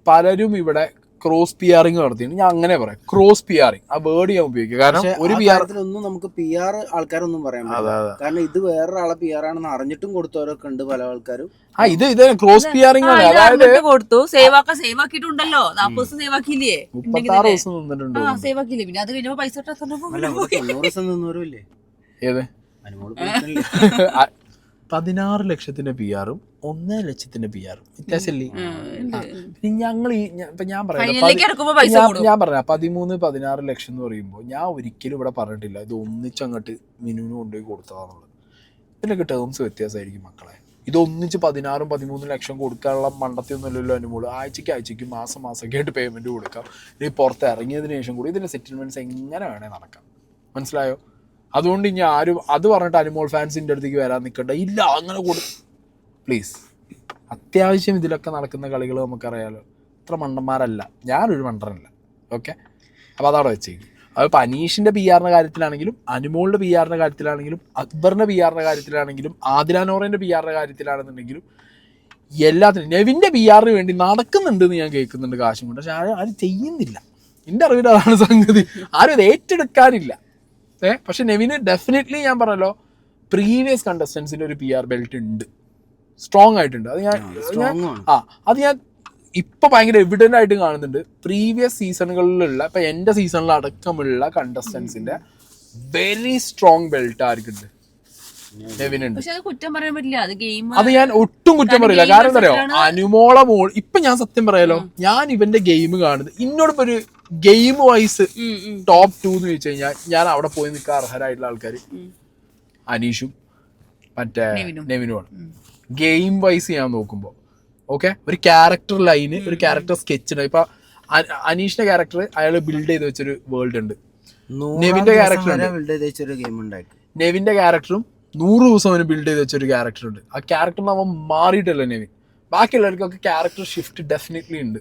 പലരും ഇവിടെ ക്രോസ് പി ആറിങ് നടത്തിയിട്ട്, ഞാൻ അങ്ങനെ പറയാം, ക്രോസ് പി ആറിങ് ആ വേർഡ് ഞാൻ ഉപയോഗിക്കുക. കാരണം ഒരു പി ഒന്നും നമുക്ക് പി ആർ ആൾക്കാരൊന്നും പറയാൻ പറ്റില്ല. കാരണം ഇത് വേറൊരാളെ പി ആർ ആണെന്ന് അറിഞ്ഞിട്ടും കൊടുത്തവരൊക്കെ ഉണ്ട് പല ആൾക്കാരും. ഇത് ക്രോസ് പി ആറിങ് ആണ്. അതായത് കൊടുത്തു, സേവ് ആക്കിയിട്ടുണ്ടല്ലോ, 40 ദിവസം സേവ് ആക്കിയില്ലേ, 36 ദിവസം നിന്നിട്ടുണ്ട്, സേവ് ആക്കിയില്ലേ, പിന്നെ അത് കഴിഞ്ഞപ്പോ പൈസ 90 ദിവസം നിന്നവരുമില്ലേ? ഏത് അനുമോള് 16 ലക്ഷത്തിന്റെ പി ആറും 1 ലക്ഷത്തിന്റെ പി ആറും വ്യത്യാസമില്ലേ? ഞങ്ങൾ ഞാൻ പറയാം 13-16 ലക്ഷം എന്ന് പറയുമ്പോൾ ഞാൻ ഒരിക്കലും ഇവിടെ പറഞ്ഞിട്ടില്ല ഇത് ഒന്നിച്ചങ്ങോട്ട് മിനുവിന് കൊണ്ടുപോയി കൊടുത്തതാണുള്ളത്. ഇതിനൊക്കെ ടേംസ് വ്യത്യാസമായിരിക്കും മക്കളെ. ഇത് ഒന്നിച്ച് 16-13 ലക്ഷം കൊടുക്കാനുള്ള മണ്ടത്തൊന്നും അല്ലല്ലോ അനുമോള്. ആഴ്ചയ്ക്ക് മാസമൊക്കെ ആയിട്ട് പേയ്മെന്റ് കൊടുക്കാം. ഇനി പുറത്ത് ഇറങ്ങിയതിന് ശേഷം കൂടി ഇതിന്റെ സെറ്റിൽമെന്റ്സ് എങ്ങനെ വേണേ നടക്കാം. മനസ്സിലായോ? അതുകൊണ്ട് ഇനി ആരും അത് പറഞ്ഞിട്ട് അനുമോൾ ഫാൻസിൻ്റെ അടുത്തേക്ക് വരാൻ നിൽക്കണ്ട. ഇല്ല അങ്ങനെ പ്ലീസ്. അത്യാവശ്യം ഇതിലൊക്കെ നടക്കുന്ന കളികൾ നമുക്കറിയാലോ. ഇത്ര മണ്ടന്മാരല്ല, ഞാനൊരു മണ്ടനല്ല. ഓക്കെ, അപ്പോൾ അതവിടെ വെച്ചേക്കും. അതിപ്പോൾ അനീഷിൻ്റെ പി ആറിൻ്റെ കാര്യത്തിലാണെങ്കിലും, അനുമോളുടെ പി ആറിൻ്റെ കാര്യത്തിലാണെങ്കിലും, അക്ബറിൻ്റെ പി ആറിൻ്റെ കാര്യത്തിലാണെങ്കിലും, ആദിലാനോറിൻ്റെ പി ആറിൻ്റെ കാര്യത്തിലാണെന്നുണ്ടെങ്കിലും, എല്ലാത്തിനും നെവിൻ്റെ പി ആറിന് വേണ്ടി നടക്കുന്നുണ്ടെന്ന് ഞാൻ കേൾക്കുന്നുണ്ട് കാശും കൊണ്ട്. പക്ഷെ ആരും ചെയ്യുന്നില്ല. എൻ്റെ അറിവിൽ അതാണ് സംഗതി. ആരും ഇത് ഏറ്റെടുക്കാനില്ല. പക്ഷെ നെവിന് ഡെഫിനറ്റ്ലി ഞാൻ പറഞ്ഞല്ലോ, പ്രീവിയസ് കണ്ടസ്റ്റൻസിന്റെ ഒരു പി ആർ ബെൽറ്റ് ഉണ്ട്, സ്ട്രോങ് ആയിട്ടുണ്ട്. അത് ഞാൻ ഇപ്പൊ ഭയങ്കര എവിഡന്റ് ആയിട്ട് കാണുന്നുണ്ട്. പ്രീവിയസ് സീസണുകളിലുള്ള, ഇപ്പൊ എന്റെ സീസണിൽ അടക്കമുള്ള കണ്ടസ്റ്റൻസിന്റെ വെരി സ്ട്രോങ് ബെൽറ്റ് ആർക്കുണ്ട്? നെവിനുണ്ട്. അത് ഞാൻ ഒട്ടും കുറ്റം പറയില്ല. കാരണം എന്താ പറയാ, അനുമോള മോൾ ഇപ്പൊ ഞാൻ സത്യം പറയാലോ, ഞാൻ ഇവന്റെ ഗെയിം കാണുന്നത്, ഇന്നോടിപ്പോ ഒരു ഗെയിം വൈസ് ടോപ്പ് 2 എന്ന് ചോദിച്ചു കഴിഞ്ഞാൽ ഞാൻ അവിടെ പോയി നിൽക്കാൻ അർഹരായിട്ടുള്ള ആൾക്കാർ അനീഷും മറ്റേ നെവിനുമാണ്. ഗെയിം വൈസ് ഞാൻ നോക്കുമ്പോൾ ഓക്കെ, ഒരു ക്യാരക്ടർ ലൈന്, ഒരു ക്യാരക്ടർ സ്കെച്ച് ഉണ്ട്. ഇപ്പൊ അനീഷിന്റെ ക്യാരക്ടർ അയാൾ ബിൽഡ് ചെയ്ത് വെച്ചൊരു വേൾഡ് ഉണ്ട്. നെവിന്റെ ക്യാരക്ടറും 100 ദിവസം അവന് ബിൽഡ് ചെയ്ത് വെച്ചൊരു ക്യാരക്ടർ ഉണ്ട്. ആ ക്യാരക്ടർ അവൻ മാറിയിട്ടല്ലോ നെവിൻ. ബാക്കിയുള്ളവർക്കൊക്കെ ക്യാരക്ടർ ഷിഫ്റ്റ് ഡെഫിനറ്റ്ലി ഉണ്ട്.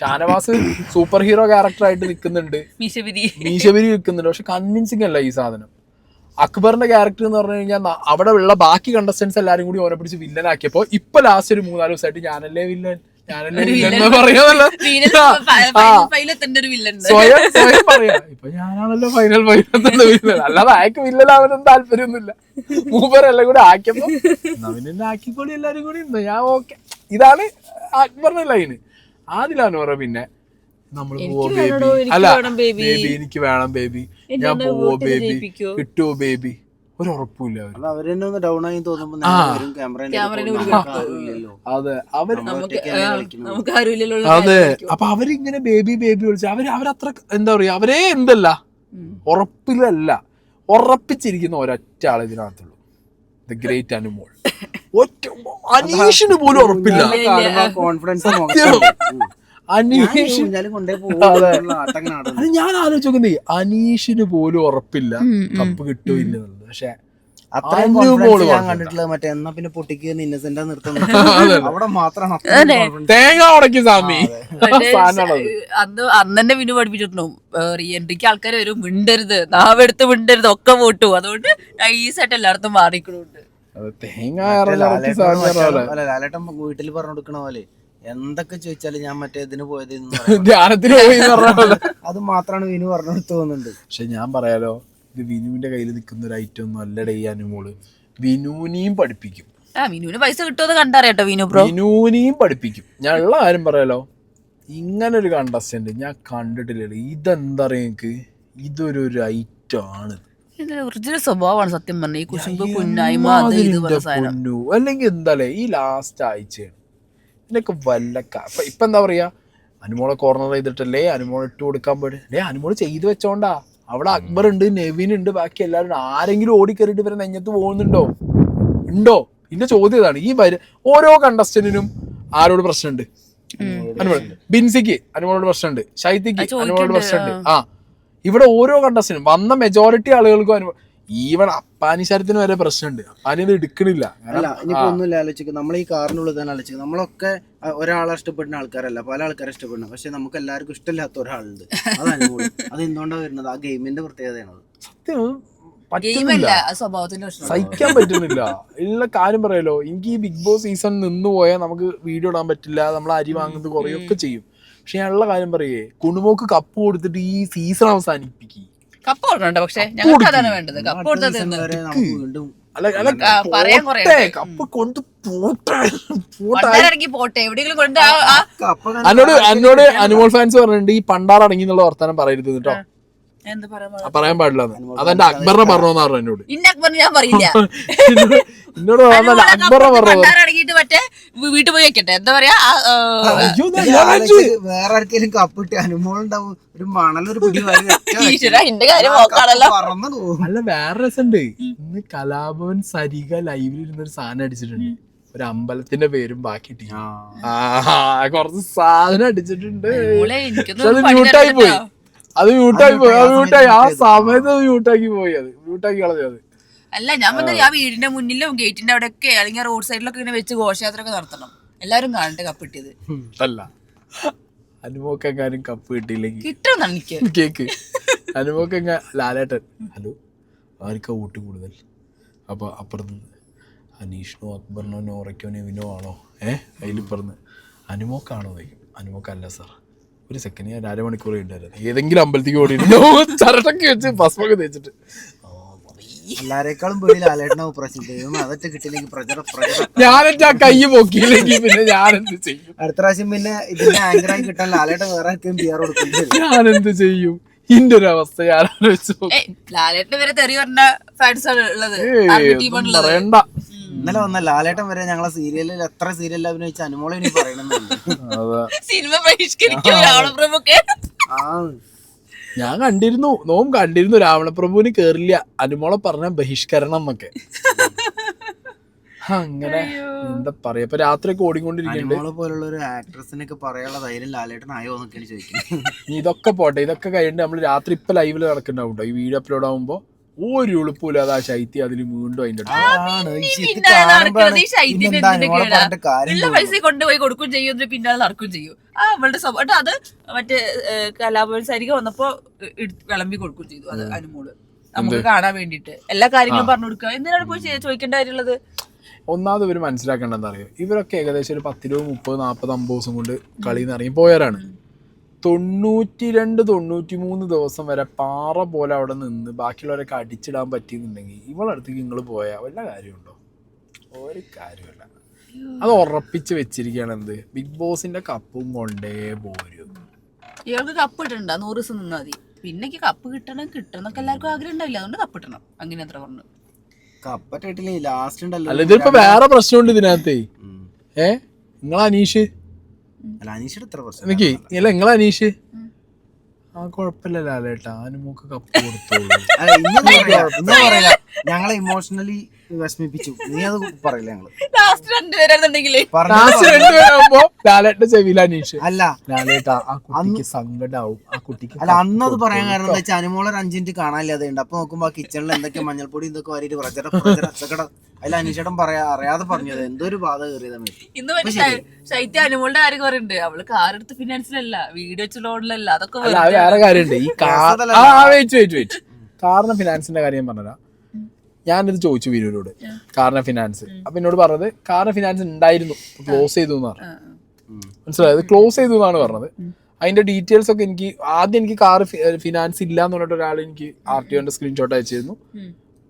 ഷാനവാസ് സൂപ്പർ ഹീറോ ക്യാരക്ടർ ആയിട്ട് നിൽക്കുന്നുണ്ട്, മീശബിരി നിൽക്കുന്നുണ്ട്. പക്ഷെ കൺവിൻസിങ് അല്ല ഈ സാധനം. അക്ബറിന്റെ ക്യാരക്ടർ എന്ന് പറഞ്ഞു കഴിഞ്ഞാൽ അവിടെ ഉള്ള ബാക്കി കണ്ടസ്റ്റൻസ് എല്ലാരും കൂടി ഓനെ പിടിച്ച് വില്ലനാക്കിയപ്പോ ഇപ്പൊ ലാസ്റ്റ് ഒരു 3-4 ദിവസമായിട്ട് ഞാനല്ലേ വില്ലൻ സ്വയം പറയാ. ഇപ്പൊ ഞാനാണല്ലോ ഫൈനൽ വില്ലൻ. അല്ലാതെ അയക്ക് വില്ലനാവാനും താല്പര്യമൊന്നുമില്ല. മൂപ്പരെല്ലാം കൂടി ആക്കിയപ്പോ അവനെന്നെ ആക്കിക്കോളി എല്ലാരും കൂടി ഉണ്ട്. ഞാൻ ഓക്കെ. ഇതാണ് അക്ബറിന്റെ ലൈന്. ആദിലാനോറ പിന്നെ നമ്മൾ പോവോ ബേബി, അല്ല ബേബി എനിക്ക് വേണം ബേബി, ഞാൻ പോവോ ബേബി, കിട്ടുവോ ബേബി, ഒരു ഉറപ്പില്ല. അതെ, അപ്പൊ അവരിങ്ങനെ ബേബി ബേബി വിളിച്ച അവരത്ര എന്താ പറയാ, അവരേ എന്തല്ല ഉറപ്പിലല്ല, ഉറപ്പിച്ചിരിക്കുന്ന ഒരൊറ്റ ആൾ ഇതിനകത്തുള്ളൂ, ദ ഗ്രേറ്റ് അനുമോൾ. അനീഷിന് പോലും ഉറപ്പില്ല. കോൺഫിഡൻസ് ഞാൻ ആലോചിക്കുന്നേ, അനീഷിന് പോലും ഉറപ്പില്ല കപ്പ് കിട്ടോ ഇല്ലെന്നുള്ളത്. പക്ഷെ അത്രയും ഞാൻ കണ്ടിട്ടുള്ളത് മറ്റേ എന്നാ പിന്നെ പൊട്ടിക്കുന്ന ഇന്നസെന്റ് നിർത്തുന്നത് അവിടെ മാത്രമാണ്. തേങ്ങ ഉടക്കി സാമി അന്നെ വിനു പഠിപ്പിച്ചിട്ടുണ്ടോ, റീഎൻട്രിക്ക് ആൾക്കാർ വരും, മിണ്ടരുത്, നാവെടുത്ത് മിണ്ടരുത്, ഒക്കെ പോട്ടു. അതുകൊണ്ട് നൈസായിട്ട് എല്ലായിടത്തും മാറിക്കണുണ്ട്. ലാലേട്ടൻ വീട്ടിൽ പറഞ്ഞു കൊടുക്കണ പോലെ എന്തൊക്കെ ചോദിച്ചാലും ഞാൻ മറ്റേ ഇതിന് പോയത് ധ്യാനത്തിന് പോയി അത് മാത്രമാണ് വിനു പറഞ്ഞു തോന്നുന്നുണ്ട്. പക്ഷെ ഞാൻ പറയാലോ, ഇത് വിനുവിന്റെ കയ്യിൽ നിൽക്കുന്ന ഒരു ഐറ്റം ഒന്നും അല്ലടേ ഈ അനുമോള്. വിനുവിനെയും പഠിപ്പിക്കും. വിനുവിന് പൈസ കിട്ടുമെന്ന് കണ്ടറിയാട്ടോ വിനു ബ്രോ. വിനുവിനെയും പഠിപ്പിക്കും. ഞാൻ ഉള്ള കാര്യം പറയാലോ, ഇങ്ങനൊരു കണ്ടസ്റ്റന്റ് ഞാൻ കണ്ടിട്ടില്ലല്ലോ. ഇതെന്താ പറയാ, എനിക്ക് ഇതൊരു ഐറ്റം ആണ്. ഒറിജിനൽ സ്വഭാവമാണ് സത്യം പറഞ്ഞ ഈ കുശുമ്പ് കുന്നായ്മ അല്ലെങ്കിൽ എന്താ ഈ ലാസ്റ്റ് ആഴ്ചയാണ് ഇതിനൊക്കെ വല്ല. ഇപ്പൊ എന്താ പറയാ, അനുമോളെ കോർണർ ചെയ്തിട്ടല്ലേ അനുമോൾ ഇട്ട് കൊടുക്കാൻ പോയിട്ട് അനുമോൾ ചെയ്തു വെച്ചോണ്ടാ. അവിടെ അക്ബർ ഉണ്ട്, നെവിൻ ഉണ്ട്, ബാക്കി എല്ലാവരും. ആരെങ്കിലും ഓടിക്കറിയിട്ട് ഇവരെ നെഞ്ഞത്ത് പോകുന്നുണ്ടോ? ഉണ്ടോ? ഇതിന്റെ ചോദ്യം ഇതാണ്. ഈ ഓരോ കണ്ടസ്റ്റന്റിനും ആരോട് പ്രശ്നമുണ്ട്? അനുമോൾ. ബിൻസിക്ക് അനുമോളോട് പ്രശ്നമുണ്ട്, ഷൈത്തിക്ക് അനുമോളോട് പ്രശ്നമുണ്ട്. ഇവിടെ ഓരോ കണ്ടസ്റ്റന്റും വന്ന മെജോറിറ്റി ആളുകൾക്കും അനുഭവം. ഈവൻ അപ്പാനിശരത്തിന് വരെ പ്രശ്നമുണ്ട്. അപ്പാനി ഇത് എടുക്കണില്ല. അല്ല ഇനിയിപ്പോ ഒന്നുമില്ല ആലോചിക്കുക, നമ്മൾ ഈ കാറിനുള്ളിൽ തന്നെ ആലോചിക്കുക, നമ്മളൊക്കെ ഒരാളെ ഇഷ്ടപ്പെടുന്ന ആൾക്കാരല്ല, പല ആൾക്കാരെ ഇഷ്ടപ്പെടുന്നത്. പക്ഷെ നമുക്ക് എല്ലാവർക്കും ഇഷ്ടമില്ലാത്ത ഒരാളുണ്ട്, അത് അനുഭവം. അത് എന്തുകൊണ്ടാണ് വരുന്നത്? ആ ഗെയിമിന്റെ പ്രത്യേകതയാണത്. സത്യം പറ്റുന്നില്ല, സഹിക്കാൻ പറ്റുന്നില്ല. ഉള്ള കാര്യം പറയല്ലോ, എനിക്ക് ഈ ബിഗ് ബോസ് സീസൺ നിന്ന് പോയാൽ നമുക്ക് വീഡിയോ ഇടാൻ പറ്റില്ല, നമ്മൾ അരി വാങ്ങുന്നത് കുറയൊക്കെ ചെയ്യും. പക്ഷെ ഞാനുള്ള കാര്യം പറയേ, കുണുമോക്ക് കപ്പ് കൊടുത്തിട്ട് ഈ സീസൺ അവസാനിപ്പിക്കും. കപ്പ് കൊടുക്കണ്ട, പക്ഷെ ഞങ്ങൾക്ക് അതാണ് വേണ്ടത്. കപ്പ് കൊടുത്തത് കപ്പ് കൊണ്ട് പോട്ടെ, എവിടെയെങ്കിലും കൊണ്ട്. എന്നോട് അനുമോൾ ഫാൻസ് പറഞ്ഞിട്ടുണ്ട് ഈ പണ്ടാർ അടങ്ങി എന്നുള്ള വർത്താനം പറയരുത് കേട്ടോ, പറയാൻ പാടില്ല. അതെന്റെ അക്ബറിനെ പറഞ്ഞോന്ന് പറഞ്ഞു എന്നോട്. ഞാൻ പറയില്ല, എന്നോട് അക്ബറിനെ പറഞ്ഞു മറ്റേ വീട്ടിൽ പോയി വെക്കട്ടെ, എന്താ പറയാ, വേറെ ആർക്കെങ്കിലും കപ്പിട്ട് അനുമോളുണ്ടാവും ഒരു മണലൊരു പിടി. അല്ല വേറെ രസമുണ്ട്, ഇന്ന് കലാഭവൻ സരിക ലൈവിൽ ഇരുന്നൊരു സാധനം അടിച്ചിട്ടുണ്ട്. ഒരു അമ്പലത്തിന്റെ പേരും ബാക്കി കുറച്ച് സാധനം അടിച്ചിട്ടുണ്ട്. അത് മ്യൂട്ടായി പോയി, അത് മ്യൂട്ടായി ആ സമയത്ത് മ്യൂട്ടാക്കി പോയി, അത് മ്യൂട്ടാക്കി കളഞ്ഞത്. അല്ല ഞാൻ പറഞ്ഞത് ആ വീടിന്റെ മുന്നിലും ഗേറ്റിന്റെ അവിടെ ഒക്കെ അല്ലെങ്കിൽ റോഡ് സൈഡിലൊക്കെ ഇങ്ങനെ വെച്ച് ഘോഷയാത്ര ഒക്കെ നടത്തണം, എല്ലാരും കാണട്ടെ കപ്പ് കിട്ടിയത്. അല്ല അനുമോക്കെങ്ങാനും കപ്പ് കിട്ടിയില്ലെങ്കിൽ കിട്ടുമെന്നാണ് എനിക്ക് കേക്ക്. അനുമോക്കെങ്ങ ലാലേട്ടൻ ഹലോ ആർക്കാ വോട്ട് കൂടുതൽ, അപ്പൊ അപ്പുറത്ത് അനീഷിനോ അക്ബറിനോ നോറയ്ക്കോ നെവിനോ ആണോ അതിൽ പറഞ്ഞ് അനുമോക്കാണോ ചോദിക്കും. അനുമോക്കല്ല സാർ, ഒരു സെക്കൻഡ് ഞാൻ 1.5 മണിക്കൂർ ഉണ്ടായിരുന്നു ഏതെങ്കിലും അമ്പലത്തേക്ക് ഓടിയിട്ടുണ്ടോ ചരട്ടൊക്കെ വെച്ച് ഭസ്മൊക്കെ തേച്ചിട്ട്. എല്ലാരേക്കാളും പേടി ലാലേട്ടനാവും പ്രശ്നം. അതൊക്കെ കിട്ടിയില്ലെങ്കിൽ ഞാനെന്റെ ആ കൈ പൊക്കിയില്ലെങ്കിൽ പിന്നെ ഞാനെന്ത് ചെയ്യും? അടുത്ത പ്രാവശ്യം പിന്നെ ഇതിന്റെ ആങ്കറായി കിട്ടാൻ ലാലേട്ടൻ വേറെ പിആർ കൊടുക്കും. ഞാനെന്ത് ചെയ്യും? ഇന്റെ ഒരു അവസ്ഥ ഞാനോചിച്ചു. ലാലേട്ടൻ വരെ തെറി പറഞ്ഞ ഫാൻസ് ഉള്ളത് പറയണ്ട. ഇന്നലെ വന്ന ലാലേട്ടൻ വരെ ഞങ്ങളെ സീരിയലിൽ എത്ര സീരിയൽ അഭിനയിച്ച അനുമോളെ ഇനി പറയണമെന്നുണ്ട്. സിനിമ ബഹിഷ്കരിക്കും. ഞാൻ കണ്ടിരുന്നു രാവണപ്രഭുവിന് കേറില്ല, അനുമോളെ പറഞ്ഞ ബഹിഷ്കരണം എന്നൊക്കെ. അങ്ങനെ എന്താ പറയാ, ഇപ്പൊ രാത്രിയൊക്കെ ഓടിക്കൊണ്ടിരിക്കുന്നുണ്ട്. അനുമോളെ പോലുള്ള ഒരു ആക്ട്രസിനൊക്കെ പറയാനുള്ള ധൈര്യം ലാലേട്ടൻ ആയോ എന്നൊക്കെയാണ് ചോദിക്കുന്നത്. ഇതൊക്കെ പോട്ടെ, ഇതൊക്കെ കഴിഞ്ഞിട്ട് നമ്മള് രാത്രി ഇപ്പൊ ലൈവില് നടക്കുന്നുണ്ടാവും ഈ വീഡിയോ അപ്ലോഡ് ആകുമ്പോ ഒരു ഉളുപ്പില്ല. അതാ ശൈത്യം അതിൽ വീണ്ടും അതിന്റെ പൈസ കൊണ്ടുപോയി കൊടുക്കും ചെയ്യും, പിന്നാലെ നടക്കും ചെയ്യും. ആ അവളുടെ സ്വഭാവം അത് മറ്റേ കലാഭവൻ സരിക വന്നപ്പോ വിളമ്പി കൊടുക്കും ചെയ്തു. അത് അനുമോള് നമുക്ക് കാണാൻ വേണ്ടിട്ട് എല്ലാ കാര്യങ്ങളും പറഞ്ഞു കൊടുക്കുക. എന്തിനാണ് പോയി ചോദിക്കേണ്ട കാര്യമുള്ളത്? ഒന്നാമത് ഇവര് മനസ്സിലാക്കേണ്ട എന്താ അറിയോ, ഇവരൊക്കെ ഏകദേശം ഒരു 10, 20, 30, 40, 50 ദിവസം കൊണ്ട് കളിയിൽ നിന്ന് ഇറങ്ങി പോയവരാണ്. 92, 93 ദിവസം വരെ പാറ പോലെ അവിടെ നിന്ന് ബാക്കിയുള്ളവരൊക്കെ അടിച്ചിടാൻ പറ്റിയെന്നുണ്ടെങ്കിൽ ഇവളടുത്തേക്ക് നിങ്ങൾ പോയാൽ വല്ല കാര്യമുണ്ടോ? ഒരു കാര്യമില്ല. അത് ഉറപ്പിച്ച് വെച്ചിരിക്കുകയാണ്. എന്ത് ബിഗ് ബോസിന്റെ കപ്പും കൊണ്ടേ പോരും. ഇയാൾക്ക് കപ്പ് കിട്ടണ്ട, 100 ദിവസം നിന്നാ മതി. പിന്നെ കപ്പ് കിട്ടണം എല്ലാവർക്കും ആഗ്രഹം ഉണ്ടാവില്ല, അതുകൊണ്ട് കപ്പ് കിട്ടണം. അങ്ങനെ എത്ര പറഞ്ഞു കപ്പറ്റില്ലേ ലാസ്റ്റ് ഉണ്ടല്ലോ. അല്ല ഇതിപ്പോ വേറെ പ്രശ്നമുണ്ട് ഇതിനകത്ത്. നിങ്ങളെ അനീഷ് നിങ്ങളെ അനീഷ് കുഴപ്പമില്ല ലാലേട്ടാ, അനുമോക്ക് കപ്പ് കൊടുത്തോളൂ. ഞങ്ങളെ ഇമോഷണലി വിഷമിപ്പിച്ചു. നീ അത് പറയില്ല. ഞങ്ങള് രണ്ടുപേരാകുമ്പോ ലാലേട്ടന്റെ ചെവിയിൽ അനീഷ് അല്ല ലാലേട്ടാ ആ കുട്ടിക്ക് സങ്കടാവും, ആ കുട്ടിക്ക് അല്ല അന്നത് പറയാൻ കാരണം എന്താ വെച്ചാൽ അനുമോളെ ഒരു 5 മിനിറ്റ് കാണാനില്ലാതെ ഉണ്ട്. അപ്പൊ നോക്കുമ്പോ ആ കിച്ചണിൽ എന്തൊക്കെ മഞ്ഞൾപ്പൊടി ഇതൊക്കെ വാരിട്ട് പ്രചര അതിൽ അനീഷേട്ടൻ അറിയാതെ പറഞ്ഞത് എന്തോ ഒരു ബാധ കയറിയതാണ്. ഇന്ന് ശൈത്യ അനുമോളുടെ കാര്യം പറയുന്നുണ്ട്. അവള് കാർ എടുത്ത് ഫിനാൻസിലല്ല, വീഡിയോ വെച്ച് ലോണിലല്ല. അതൊക്കെ വേറെ കാര്യമുണ്ട്. ഈ കാറിന് ഫിനാൻസിന്റെ കാര്യം പറഞ്ഞാ ഞാനിത് ചോദിച്ചു വിനോനോട്, കാറിന് ഫിനാൻസ്. അപ്പൊ എന്നോട് പറഞ്ഞത് കാറിന് ഫിനാൻസ് ഉണ്ടായിരുന്നു, ക്ലോസ് ചെയ്തു എന്ന് പറഞ്ഞു. മനസ്സിലായത്? ക്ലോസ് ചെയ്തു എന്നാണ് പറഞ്ഞത്. അതിന്റെ ഡീറ്റെയിൽസ് ഒക്കെ എനിക്ക് കാർ ഫിനാൻസ് ഇല്ല എന്ന് പറഞ്ഞിട്ട് ഒരാൾ എനിക്ക് RTOന്റെ സ്ക്രീൻഷോട്ട് അയച്ചിരുന്നു.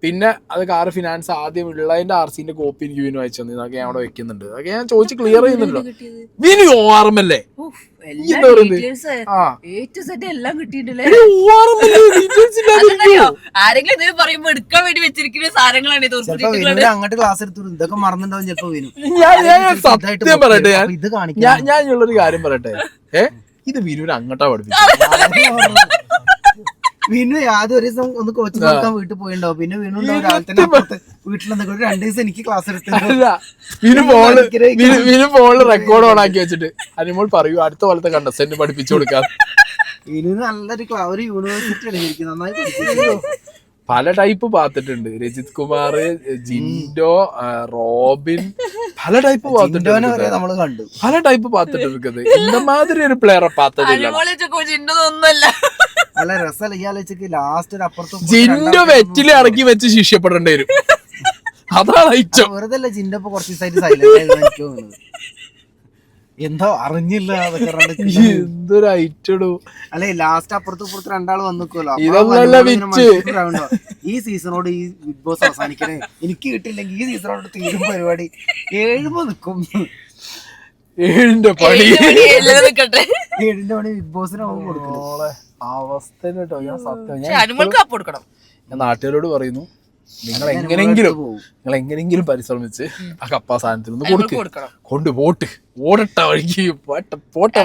പിന്നെ അത് കാർ ഫിനാൻസ് ആദ്യം ഉള്ളതിന്റെ RCന്റെ കോപ്പി എനിക്ക് വിനു അയച്ചു തന്നെ. അതൊക്കെ ഞാൻ അവിടെ വെക്കുന്നുണ്ട്. അതൊക്കെ ഞാൻ ചോദിച്ച് ക്ലിയർ ചെയ്യുന്നുണ്ടോ? വിനു ഓർമ്മല്ലേ? ആരെങ്കിലും പറയുമ്പോ എടുക്കാൻ വേണ്ടി വെച്ചിരിക്കുന്ന സാധനങ്ങളാണ്. അങ്ങോട്ട് ക്ലാസ് എടുത്തു ഇതൊക്കെ മറന്നിട്ടുണ്ടാവും ചിലപ്പോ വിനു. സത്യം പറയട്ടെ, ഞാൻ ഉള്ളൊരു കാര്യം പറയട്ടെ. ഇത് വിനുവിന് അങ്ങോട്ടാ പഠിപ്പിച്ചു. വിനു യാതൊരു ദിവസം ഒന്ന് കോച്ചിങ് നോക്കാൻ വീട്ടിൽ പോയിണ്ടാവും. പിന്നെ വിനു വീട്ടിലെന്തൊക്കെ 2 ദിവസം എനിക്ക് ക്ലാസ് എടുത്തില്ല. വിനു ഫോണില് റെക്കോർഡ് ഓൺ ആക്കി വെച്ചിട്ട് അനുമോൾ പറയൂ അടുത്ത പോലത്തെ കണ്ടസ്റ്റന്റ് പഠിപ്പിച്ചു കൊടുക്കാം. ഇനി നല്ലൊരു ഒരു യൂണിവേഴ്സിറ്റി ശരിക്കും നന്നായി പഠിപ്പിച്ചു. പല ടൈപ്പ് പാത്തിട്ടുണ്ട്. രജിത് കുമാർ, ജിൻഡോ, റോബിൻ, പല ടൈപ്പ് പാത്തിട്ടുണ്ട്. വരെ നമ്മള് കണ്ടു. പല ടൈപ്പ് പാത്തിട്ടുണ്ട്. ഇന്നമാതിരി ഒരു പ്ലെയറെ പാത്തതില്ല. അല്ല രസമല്ല ഈ ആലോചിക്ക്. ലാസ്റ്റ് ഒരു അപ്പുറത്തും ജിൻഡോ വെറ്റില് ഇറക്കി വെച്ച് ശിക്ഷപ്പെടേണ്ടി വരും. അതാണ് ഐറ്റം. വെറുതെ അല്ല ജിൻഡോ ഇപ്പൊ കുറച്ച് ദിവസമായിട്ട് സൈലന്റ് എനിക്ക് തോന്നുന്നത്. എന്തോ അറിഞ്ഞില്ല എന്തൊരു ഐറ്റടു. അല്ലെ ലാസ്റ്റ് അപ്പുറത്ത് ഇപ്പുറത്ത് രണ്ടാള് വന്നിക്കുമല്ലോ. ഈ സീസണോട് ഈ ബിഗ് ബോസ് അവസാനിക്കണേ, എനിക്ക് കിട്ടില്ലെങ്കിൽ ഈ സീസണോട് തീരും പരിപാടി. 7 നിക്കും. 7ന്റെ പണി 7ന്റെ പണി ബിഗ് ബോസിന് കൊടുക്കും. അവസ്ഥ കേട്ടോ. ഞാൻ സത്യം ഞാൻ നാട്ടുകാരോട് പറയുന്നു, നിങ്ങൾ എങ്ങനെങ്കിലും പരിശ്രമിച്ച് ആ കപ്പാ സാധനത്തിൽ നിന്ന് കൊണ്ടുപോട്ട് ഓടട്ടെ വഴിക്ക് പോട്ടെ,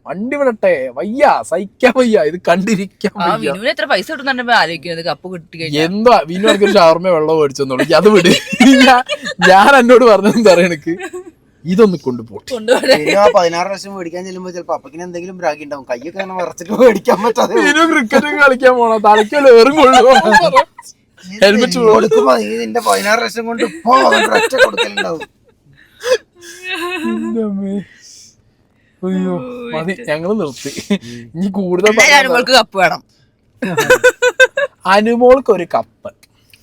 വണ്ടി വിടട്ടെ. വയ്യ, സഹിക്കാൻ വയ്യ, ഇത് കണ്ടിരിക്കാൻ വയ്യ. എത്ര പൈസ ആലോചിക്കുന്നത് കപ്പ് കിട്ടി എന്താ വിനോർക്ക് ഒരു ഷവർമ വെള്ളം മേടിച്ചെന്നുള്ളൂ. അത് വിട്. ഞാൻ എന്നോട് പറഞ്ഞെന്താ പറയാ, എനിക്ക് ഇതൊന്ന് കൊണ്ടുപോട്ടെ. 16 ലക്ഷം മേടിക്കാൻ ചെല്ലുമ്പോ ചിലപ്പോ അപ്പക്കിന് എന്തെങ്കിലും ബ്രാഗി ഉണ്ടാവും. കയ്യൊക്കെ വറച്ചിട്ട് മേടിക്കാൻ പറ്റാതെ ക്രിക്കറ്റ് കളിക്കാൻ പോണോ, തലയ്ക്കല്ലോ ഏറും കൊള്ളു. ഹെൽമെറ്റ് കൊടുക്കുമ്പോ നിന്റെ 16 ലക്ഷം കൊണ്ട് ഇപ്പൊ ഒറ്റ കൊടുക്കലുണ്ടാവും. അയ്യോ മതി, ഞങ്ങള് നിർത്തി. ഇനി കൂടുതൽ കപ്പ് വേണം. അനുമോൾക്ക് ഒരു കപ്പ്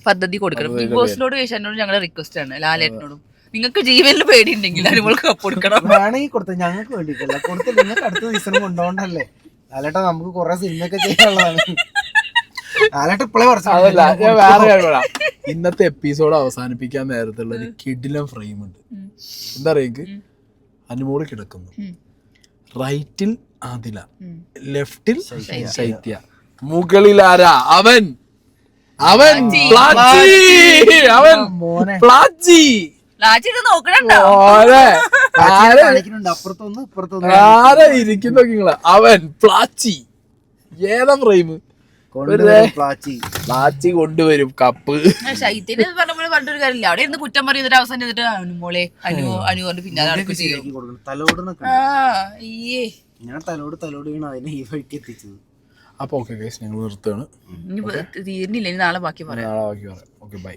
പദ്ധതി കൊടുക്കണം. ബിഗ് ബോസിനോട് ചോദിച്ചാൽ ഞങ്ങളുടെ റിക്വസ്റ്റ് ആണ്, ലാലേട്ടനോടും. നിങ്ങൾക്ക് ജീവനിൽ പേടിയുണ്ടെങ്കിൽ അനുമോൾക്ക് കപ്പ് കൊടുക്കണം. വേണമെങ്കിൽ കൊടുത്ത ഞങ്ങൾക്ക് വേണ്ടിയിട്ടല്ല, കൊടുത്തില്ല നിങ്ങൾക്ക് അടുത്ത സീസൺ കൊണ്ടുപോകണ്ടല്ലേ. ലാലേട്ടാ നമുക്ക് കുറെ സിനിമയൊക്കെ ചെയ്യാനുള്ളതാണ്. ലാലേട്ട ഇപ്പളേ അതല്ല, ഞാൻ വേറെ കാര്യം. ഇന്നത്തെ എപ്പിസോഡ് അവസാനിപ്പിക്കാൻ നേരത്തുള്ള ഒരു കിടിലം ഫ്രെയിം ഉണ്ട്. എന്താ പറയുക, അനുമോള് കിടക്കുന്നു, റൈറ്റിൽ ആദില, ലെഫ്റ്റിൽ ശൈത്യ, മുകളിൽ ആരാ? അവൻ പ്ലാച്ചി. ആരാ ഇരിക്കുന്നു നിങ്ങള്? അവൻ പ്ലാച്ചി. ഏതാ ഫ്രെയിം? പ്ലാച്ചി കൊണ്ടുവരും കപ്പ്. ശൈത്യന് പറഞ്ഞൊരു കാര്യമില്ല. അവിടെ ഇരുന്ന് കുറ്റം പറയുന്ന അവസാനം ചെയ്തിട്ട് അനുമോളെ അനുകൊണ്ട് പിന്നാലെ തലോട് വീണ അതിനെ ഈ വഴിക്ക് എത്തിച്ചത്. അപ്പൊ ഓക്കെ ഗൈസ്, ഞങ്ങൾ നിർത്തുകയാണ്. തീർന്നില്ല, ഇനി നാളെ ബാക്കി പറയാം. Okay bye.